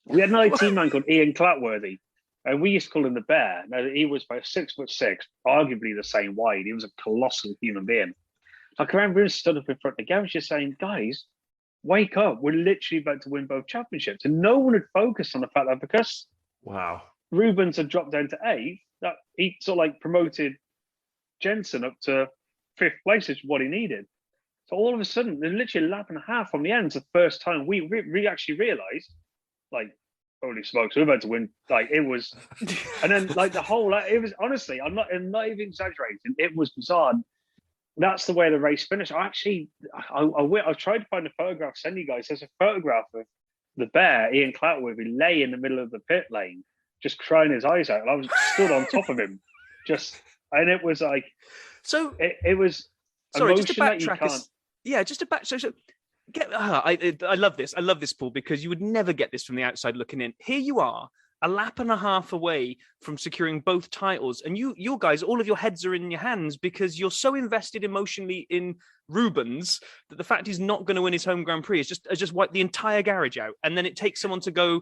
We had an IT man called Ian Clatworthy, and we used to call him the Bear. Now, he was about 6'6", arguably the same wide. He was a colossal human being. I can remember him stood up in front of the garage just saying, guys, wake up. We're literally about to win both championships. And no one had focused on the fact that because Rubens had dropped down to eighth, that he sort of like promoted Jensen up to fifth place, which is what he needed. So all of a sudden, there's literally a lap and a half from the end. It's the first time we actually realized, like, holy smokes, we're about to win. Like, it was, and then like the whole, it was, honestly, I'm not even exaggerating. It was bizarre. That's the way the race finished. I tried to find a photograph, send you guys. There's a photograph of the Bear, Ian Clatworthy, lay in the middle of the pit lane, just crying his eyes out. And I was stood on top of him, and it was like, so it was. Sorry, just to backtrack. Just to back. So I love this. I love this, Paul, because you would never get this from the outside looking in. Here you are, a lap and a half away from securing both titles, and you guys, all of your heads are in your hands because you're so invested emotionally in Rubens that the fact he's not going to win his home Grand Prix is just wiped the entire garage out, and then it takes someone to go,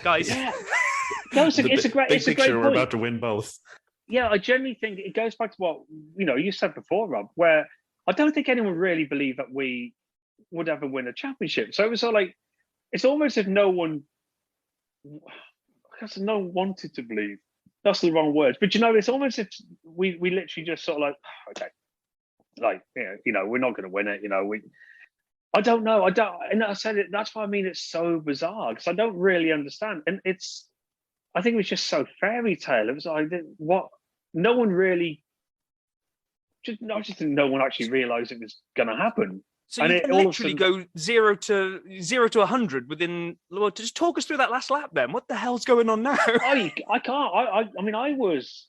guys. Yeah. No, it's a great picture. We're about to win both. Yeah, I genuinely think it goes back to what you said before, Rob, where I don't think anyone really believed that we would ever win a championship. So it was sort of like, it's almost as if no one wanted to believe. That's the wrong words. But it's almost as if we literally just sort of like, okay, like, we're not going to win it. I don't know. And I said it. That's why I mean it's so bizarre because I don't really understand. And I think it was just so fairy tale. It was like what no one really. No one actually realised it was going to happen. So you can literally go 0 to 100 within. Well, just talk us through that last lap. Then what the hell's going on now? I can't. I mean, I was.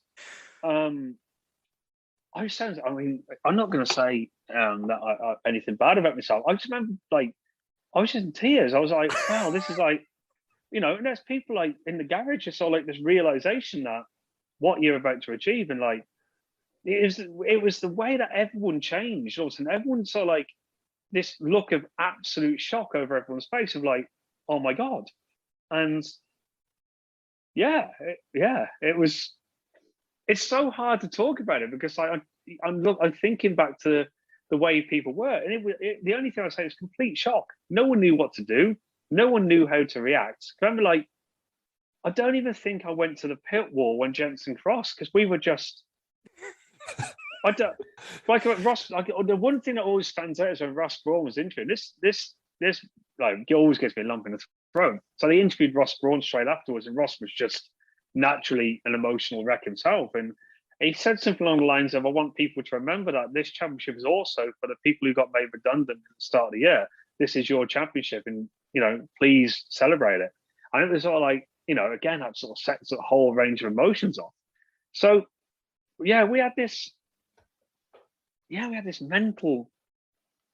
I'm not going to say that anything bad about myself. I just remember, like, I was just in tears. I was like, wow, this is like, and there's people like in the garage. Just saw like this realization that what you're about to achieve, and like. It was the way that everyone changed. All of a sudden, everyone saw like this look of absolute shock over everyone's face of like, oh my God. And it was. It's so hard to talk about it because I'm thinking back to the way people were, and the only thing I say is complete shock. No one knew what to do. No one knew how to react. I remember, like, I don't even think I went to the pit wall when Jensen crossed because we were just. I don't like Ross. Like, the one thing that always stands out is when Ross Brawn was interviewed. This like it always gets me a lump in the throat. So they interviewed Ross Brawn straight afterwards, and Ross was just naturally an emotional wreck himself. And he said something along the lines of, "I want people to remember that this championship is also for the people who got made redundant at the start of the year. This is your championship, and please celebrate it." And it was all like, again, that sort of sets a whole range of emotions off. So. Yeah, we had this yeah, we had this mental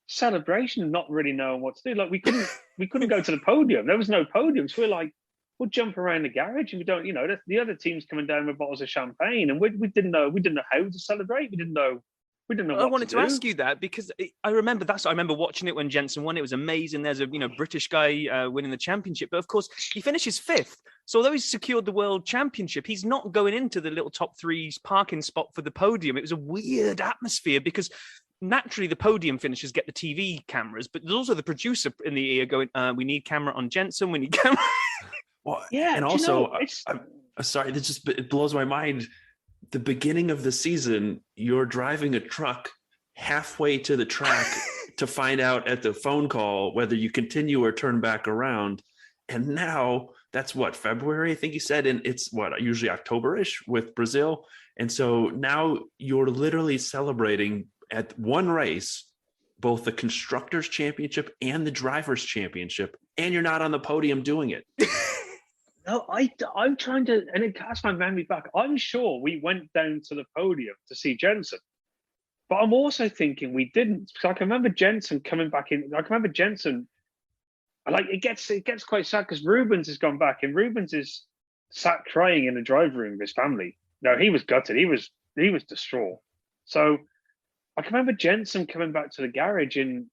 celebration, not really knowing what to do. Like we couldn't go to the podium. There was no podium. So we're like, we'll jump around the garage and we don't, the other team's coming down with bottles of champagne and we didn't know how to celebrate. We didn't know I what wanted to to do. ask you that because I remember watching it when Jensen won. It was amazing. There's a British guy winning the championship, but of course he finishes fifth. So although he's secured the world championship, he's not going into the little top threes parking spot for the podium. It was a weird atmosphere because naturally the podium finishers get the TV cameras, but there's also the producer in the ear going, "We need camera on Jensen. We need camera." Well, Yeah, and also, I'm sorry, it blows my mind. The beginning of the season, you're driving a truck halfway to the track to find out at the phone call whether you continue or turn back around. And now that's what, February, I think you said, and it's what, usually October-ish with Brazil. And so now you're literally celebrating at one race, both the Constructors' Championship and the Drivers' Championship, and you're not on the podium doing it. No, I'm trying to, and it casts my memory back. I'm sure we went down to the podium to see Jensen, but I'm also thinking we didn't. Because I can remember Jensen coming back in. I can remember Jensen. Like it gets quite sad because Rubens has gone back, and Rubens is sat crying in the drive room with his family. No, he was gutted. He was distraught. So I can remember Jensen coming back to the garage and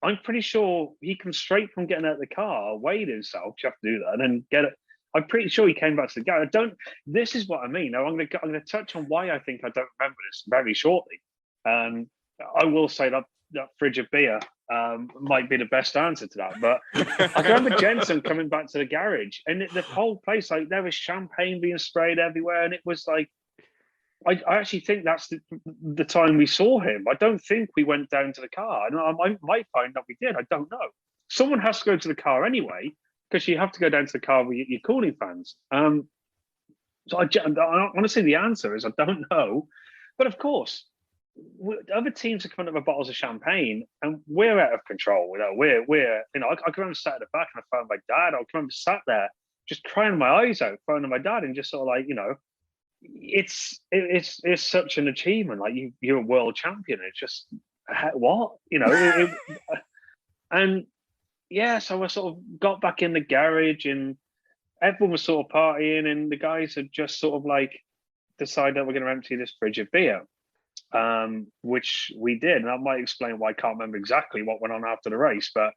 I'm pretty sure he comes straight from getting out of the car, weighed himself, you have to do that, and then get it. I'm pretty sure he came back to the garage. This is what I mean. Now I'm gonna touch on why I think I don't remember this very shortly. I will say that fridge of beer might be the best answer to that. But I remember Jensen coming back to the garage and the whole place, like there was champagne being sprayed everywhere. And it was like, I actually think that's the time we saw him. I don't think we went down to the car. And I might find that we did. I don't know. Someone has to go to the car anyway, because you have to go down to the car with your cooling fans. So honestly, the answer is I don't know. But of course, other teams are coming up with bottles of champagne, and we're out of control. We're I can remember sat at the back and I phoned my dad. I can remember sat there just crying my eyes out, phoning my dad, and just sort of like, it's such an achievement. Like you're a world champion. It's just what and yeah. So I sort of got back in the garage, and everyone was sort of partying, and the guys had just sort of like decided that we're going to empty this fridge of beer, which we did. And I might explain why I can't remember exactly what went on after the race, but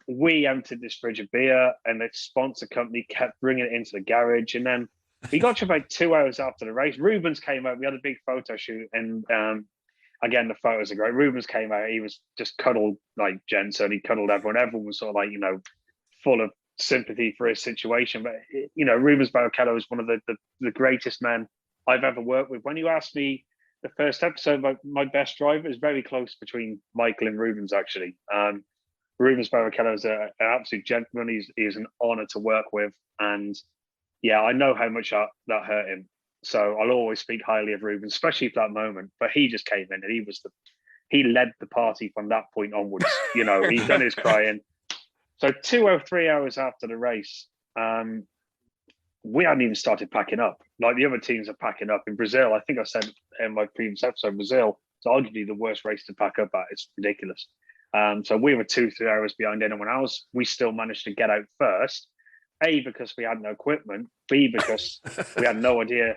we emptied this fridge of beer, and the sponsor company kept bringing it into the garage, and then we got to about 2 hours after the race. Rubens came out. We had a big photo shoot, and again, the photos are great. Rubens came out. He was just cuddled like Jensen. He cuddled everyone. Everyone was sort of like, full of sympathy for his situation. But Rubens Barrichello is one of the greatest men I've ever worked with. When you asked me the first episode about my best driver, is very close between Michael and Rubens, actually. Rubens Barrichello is an absolute gentleman. He's an honor to work with, and yeah, I know how much that hurt him. So I'll always speak highly of Rubens, especially for that moment. But he just came in and he led the party from that point onwards. He'd done his crying. So 2 or 3 hours after the race, we hadn't even started packing up. Like the other teams are packing up. In Brazil, I think I said in my previous episode, Brazil is arguably the worst race to pack up at. It's ridiculous. So we were 2-3 hours behind anyone else. We still managed to get out first. A, because we had no equipment. B, because we had no idea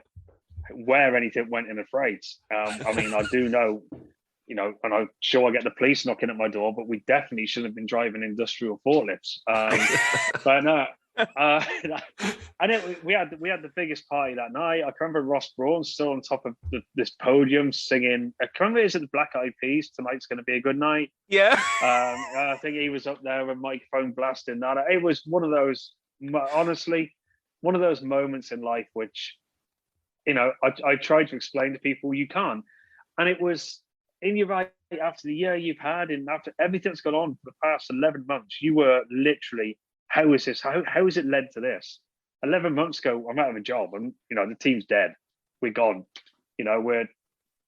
where anything went in the freight. I do know, and I'm sure I get the police knocking at my door, but we definitely shouldn't have been driving industrial forklifts. But no. We had the biggest party that night. I can remember Ross Brawn still on top of this podium singing. I can remember, is it the Black Eyed Peas? Tonight's going to be a good night. Yeah. I think he was up there with microphone blasting that. It was one of those, honestly, one of those moments in life which, I tried to explain to people you can't. And it was in your right after the year you've had, and after everything that's gone on for the past 11 months, you were literally, how is this? How has it led to this? 11 months ago, I'm out of a job, and the team's dead. We're gone. We're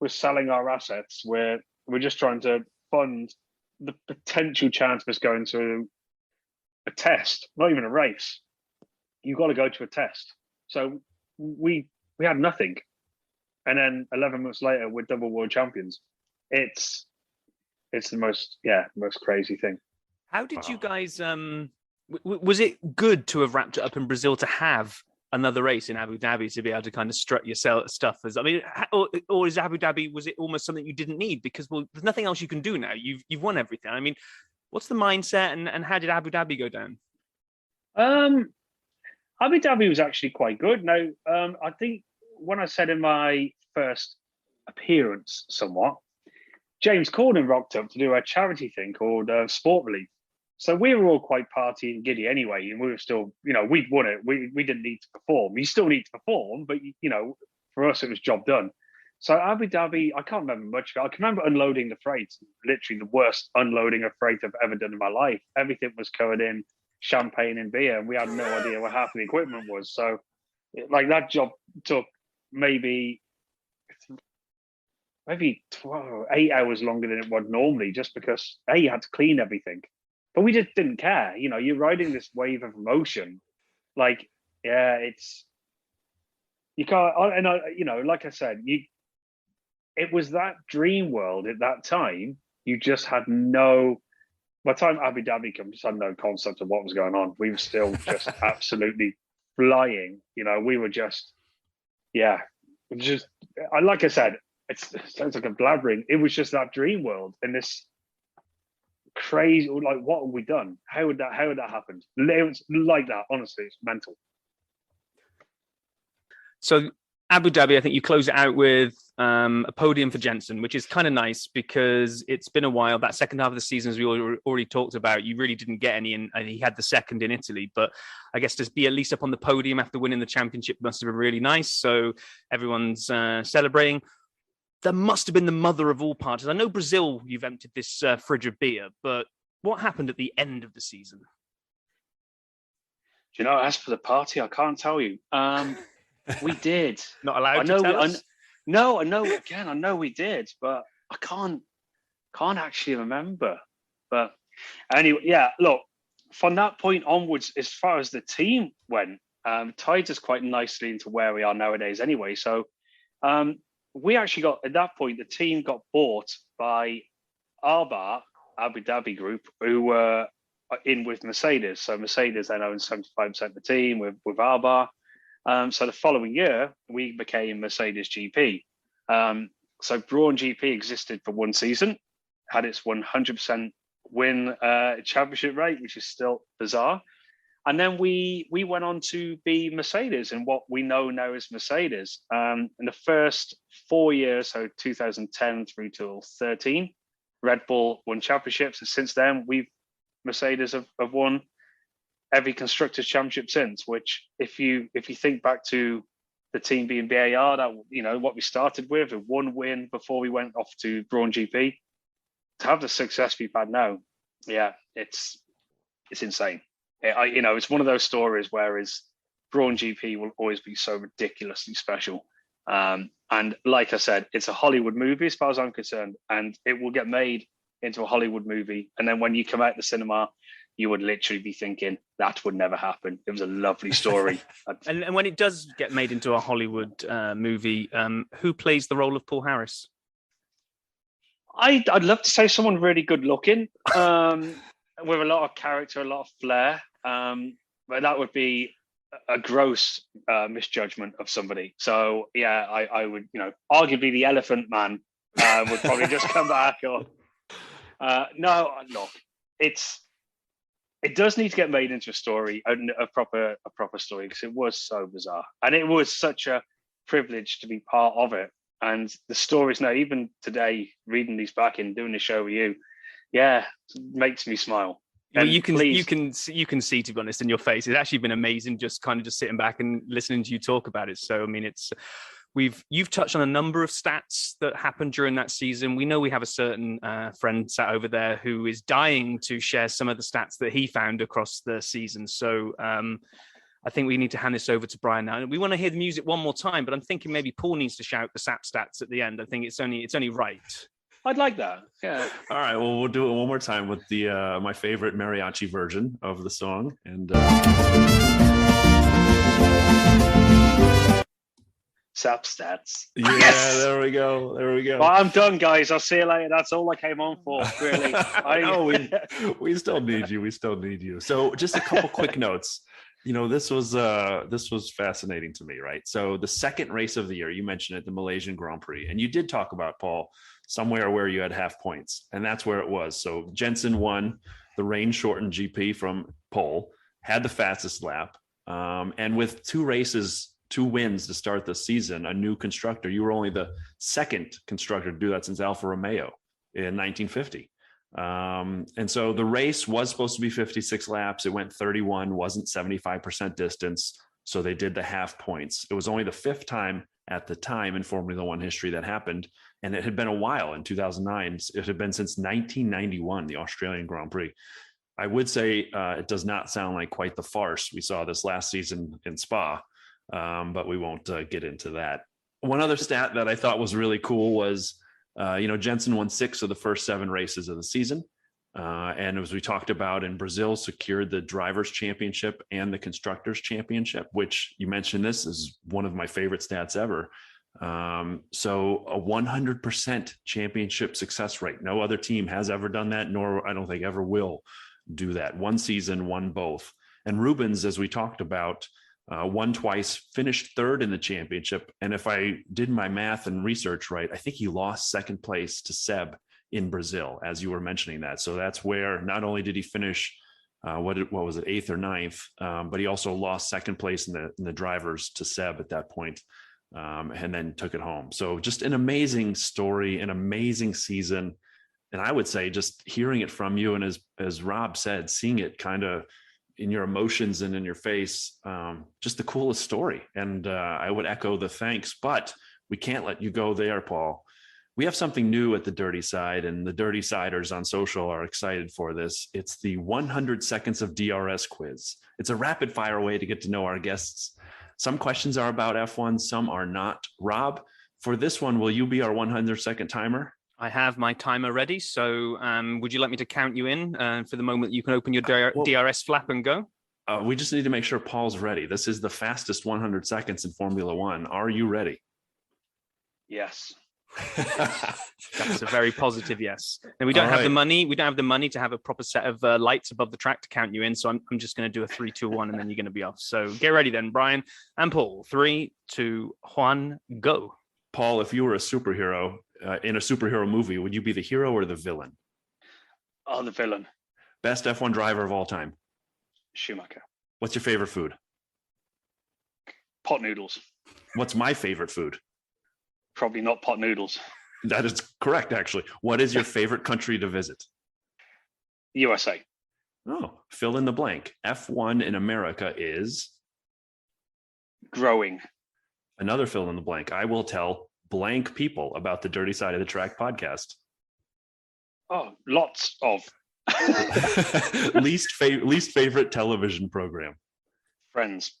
selling our assets. We're just trying to fund the potential chance of us going to a test, not even a race. You've got to go to a test. So we had nothing, and then 11 months later, we're double world champions. it's the most crazy thing. How did you guys? Was it good to have wrapped it up in Brazil to have another race in Abu Dhabi to be able to kind of strut your stuff? Or is Abu Dhabi, was it almost something you didn't need because there's nothing else you can do now? You've won everything. I mean, what's the mindset and how did Abu Dhabi go down? Abu Dhabi was actually quite good. Now, I think when I said in my first appearance, somewhat, James Corden rocked up to do a charity thing called Sport Relief. So we were all quite party and giddy anyway, and we were still, we'd won it. We didn't need to perform. You still need to perform, but for us it was job done. So Abu Dhabi, I can't remember much. I can remember unloading the freight. Literally the worst unloading of freight I've ever done in my life. Everything was covered in champagne and beer, and we had no idea what half of the equipment was. So, like, that job took maybe 8 hours longer than it would normally, just because you had to clean everything. But we just didn't care. You're riding this wave of emotion. Like, yeah, you can't. And like I said, it was that dream world at that time. You just had no. By the time Abu Dhabi comes, just had no concept of what was going on. We were still just absolutely flying. We were just, like I said, it sounds like a blabbering. It was just that dream world and this crazy, like, what have we done? How would that happen? It was like that. Honestly, it's mental. So Abu Dhabi, I think you close it out with a podium for Jensen, which is kind of nice because it's been a while. That second half of the season, as we already talked about, you really didn't get any, and he had the second in Italy. But I guess to be at least up on the podium after winning the championship must have been really nice. So everyone's celebrating. There must have been the mother of all parties. I know Brazil, you've emptied this fridge of beer, but what happened at the end of the season? As for the party, I can't tell you. We did. Not allowed to tell us? No, I know. Again, I know we did, but I can't actually remember. But anyway, yeah. Look, from that point onwards, as far as the team went, tied us quite nicely into where we are nowadays. Anyway, so we actually got, at that point, the team got bought by Arba Abu Dhabi Group, who were in with Mercedes. So Mercedes then owns 75% of the team with Arba. So the following year, we became Mercedes GP. So Brawn GP existed for one season, had its 100% win championship rate, which is still bizarre. And then we went on to be Mercedes in what we know now as Mercedes. In the first 4 years, so 2010 through till 13, Red Bull won championships. And since then, Mercedes have won every constructors championship since, which if you think back to the team being BAR, that what we started with, a one win before we went off to Brawn GP, to have the success we've had now, it's insane. It's one of those stories whereas Brawn GP will always be so ridiculously special. And like I said, it's a Hollywood movie as far as I'm concerned, and it will get made into a Hollywood movie. And then when you come out the cinema, you would literally be thinking that would never happen. It was a lovely story. and when it does get made into a Hollywood movie, who plays the role of Paul Harris? I'd love to say someone really good looking, with a lot of character, a lot of flair. But that would be a gross misjudgment of somebody. So yeah, I would, arguably the Elephant Man would probably just come back. Or no, look, it does need to get made into a story, a proper story, because it was so bizarre, and it was such a privilege to be part of it. And the stories now, even today, reading these back and doing the show with you, makes me smile. Well, you can see, to be honest, in your face, it's actually been amazing just sitting back and listening to you talk about it. So I mean, you've touched on a number of stats that happened during that season. We know we have a certain friend sat over there who is dying to share some of the stats that he found across the season. So I think we need to hand this over to Brian now. We want to hear the music one more time, but I'm thinking maybe Paul needs to shout the SAP stats at the end. I think it's only right. I'd like that. Yeah. All right. Well, we'll do it one more time with the my favorite mariachi version of the song. And Sap stats. Yeah, Yes! there we go. There we go. Well, I'm done, guys. I'll see you later. That's all I came on for, really. No, we still need you. We still need you. So just a couple quick notes. This was fascinating to me, right? So the second race of the year, you mentioned it, the Malaysian Grand Prix, and you did talk about, Paul, somewhere where you had half points, and that's where it was. So Jensen won the rain shortened GP from pole, had the fastest lap, and with two wins to start the season, a new constructor. You were only the second constructor to do that since Alfa Romeo in 1950. And so the race was supposed to be 56 laps. It went 31, wasn't 75% distance. So they did the half points. It was only the fifth time at the time in Formula One history that happened. And it had been a while in 2009. It had been since 1991, the Australian Grand Prix. I would say it does not sound like quite the farce we saw this last season in Spa. But we won't get into that. One other stat that I thought was really cool was, Jensen won 6 of the first 7 races of the season. And as we talked about, in Brazil, secured the Drivers' Championship and the Constructors' Championship, which you mentioned, this is one of my favorite stats ever. So a 100% championship success rate. No other team has ever done that, nor I don't think ever will do that. One season, won both. And Rubens, as we talked about, won twice, finished third in the championship. And if I did my math and research right, I think he lost second place to Seb in Brazil, as you were mentioning that. So that's where not only did he finish, what was it, 8th or 9th, but he also lost second place in the drivers to Seb at that point, and then took it home. So just an amazing story, an amazing season. And I would say just hearing it from you, and as Rob said, seeing it kind of in your emotions and in your face, just the coolest story. And I would echo the thanks, but we can't let you go there, Paul. We have something new at the Dirty Side, and the Dirty Siders on social are excited for this. It's the 100 Seconds of DRS quiz. It's a rapid fire way to get to know our guests. Some questions are about F1, some are not. Rob, for this one, will you be our 100-second timer? I have my timer ready. So would you like me to count you in for the moment you can open your DRS flap and go? We just need to make sure Paul's ready. This is the fastest 100 seconds in Formula One. Are you ready? Yes. That's a very positive yes. And we don't have the money. We don't have the money to have a proper set of lights above the track to count you in. So I'm just going to do a 3, 2, 1, and then you're going to be off. So get ready then, Brian and Paul. 3, 2, 1, go. Paul, if you were a superhero in a superhero movie, would you be the hero or the villain? Oh, the villain. Best F1 driver of all time? Schumacher. What's your favorite food? Pot noodles. What's my favorite food? Probably not pot noodles. That is correct, actually. What is your favorite country to visit? USA. Oh, fill in the blank. F1 in America is? Growing. Another fill in the blank. I will tell blank people about the Dirty Side of the Track podcast. Oh, lots of. least favorite television program? Friends.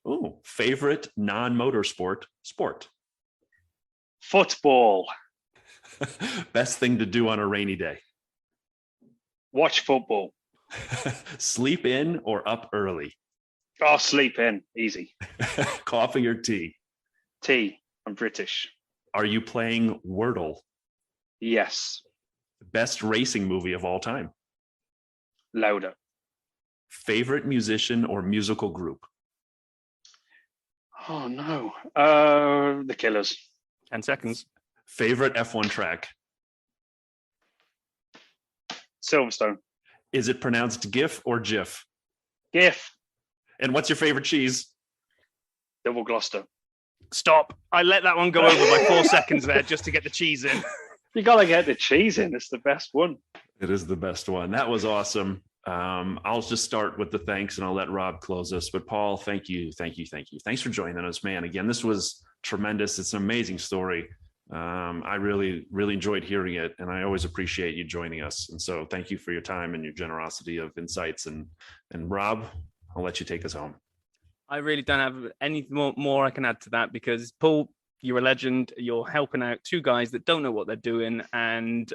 Oh, favorite non-motorsport sport? Football. Best thing to do on a rainy day? Watch football. Sleep in or up early? Oh, sleep in. Easy. Coffee or tea? Tea. I'm British. Are you playing Wordle? Yes. Best racing movie of all time? Louder. Favorite musician or musical group? Oh, no. The Killers. 10 seconds. Favorite F1 track? Silverstone. Is it pronounced GIF or GIF? GIF. And what's your favorite cheese? Double Gloucester. Stop. I let that one go over by 4 seconds there just to get the cheese in. You got to get the cheese in. It's the best one. It is the best one. That was awesome. I'll just start with the thanks and I'll let Rob close us. But Paul, thank you. Thanks for joining us, man. Again, this was tremendous. It's an amazing story. I really, really enjoyed hearing it, and I always appreciate you joining us. And so thank you for your time and your generosity of insights. And Rob, I'll let you take us home. I really don't have any more I can add to that, because Paul, you're a legend. You're helping out two guys that don't know what they're doing. And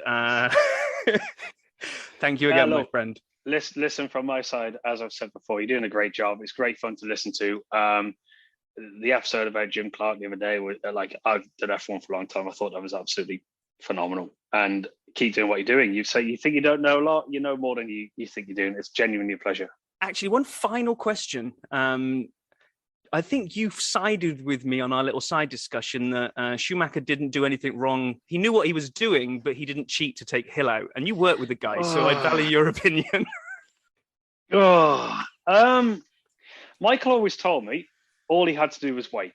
thank you again, my friend. Listen, from my side, as I've said before, you're doing a great job. It's great fun to listen to. the episode about Jim Clark the other day was like, I've done F1 for a long time. I thought that was absolutely phenomenal. And keep doing what you're doing. You say you think you don't know a lot, you know more than you think you're doing. It's genuinely a pleasure. Actually, one final question. I think you've sided with me on our little side discussion that Schumacher didn't do anything wrong. He knew what he was doing, but he didn't cheat to take Hill out. And you work with the guy, so I value your opinion. Michael always told me all he had to do was wait.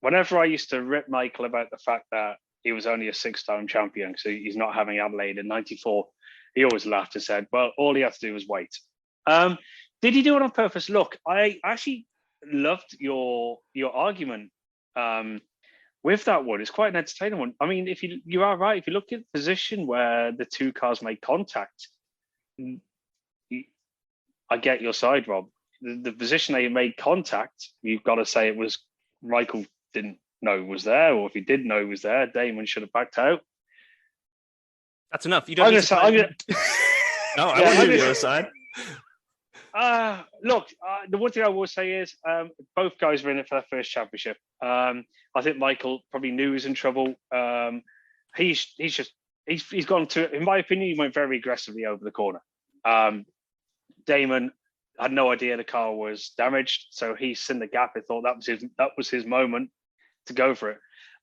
Whenever I used to rip Michael about the fact that he was only a 6-time champion, so he's not having Adelaide in '94, he always laughed and said, well, all he had to do was wait. Did he do it on purpose? Look, I actually loved your argument with that one. It's quite an entertaining one. I mean, if you are right, if you look at the position where the two cars made contact, I get your side, Rob. The position they made contact, you've got to say it was Michael didn't know it was there, or if he did know it was there, Damon should have backed out. That's enough. You don't. No, I want to hear the other side. Look, the one thing I will say is both guys were in it for their first championship. I think Michael probably knew he was in trouble. He's gone to, in my opinion, he went very aggressively over the corner. Damon had no idea the car was damaged, so he seen the gap and thought that was his moment to go for it.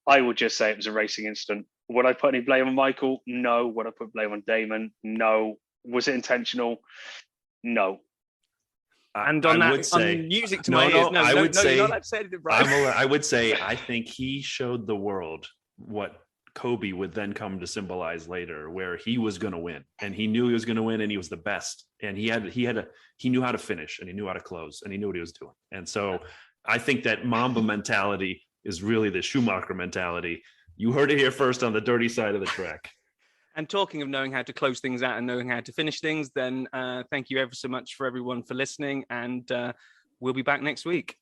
I would just say it was a racing incident. Would I put any blame on Michael? No. Would I put blame on Damon? No. Was it intentional? No. And on music to my ears. I would say, you're not allowed to say anything, Brian. I would say, I think he showed the world what Kobe would then come to symbolize later, where he was going to win, and he knew he was going to win, and he was the best, and he knew how to finish, and he knew how to close, and he knew what he was doing. And so I think that Mamba mentality is really the Schumacher mentality. You heard it here first on the dirty side of the track. And talking of knowing how to close things out and knowing how to finish things, then thank you ever so much for everyone for listening, and we'll be back next week.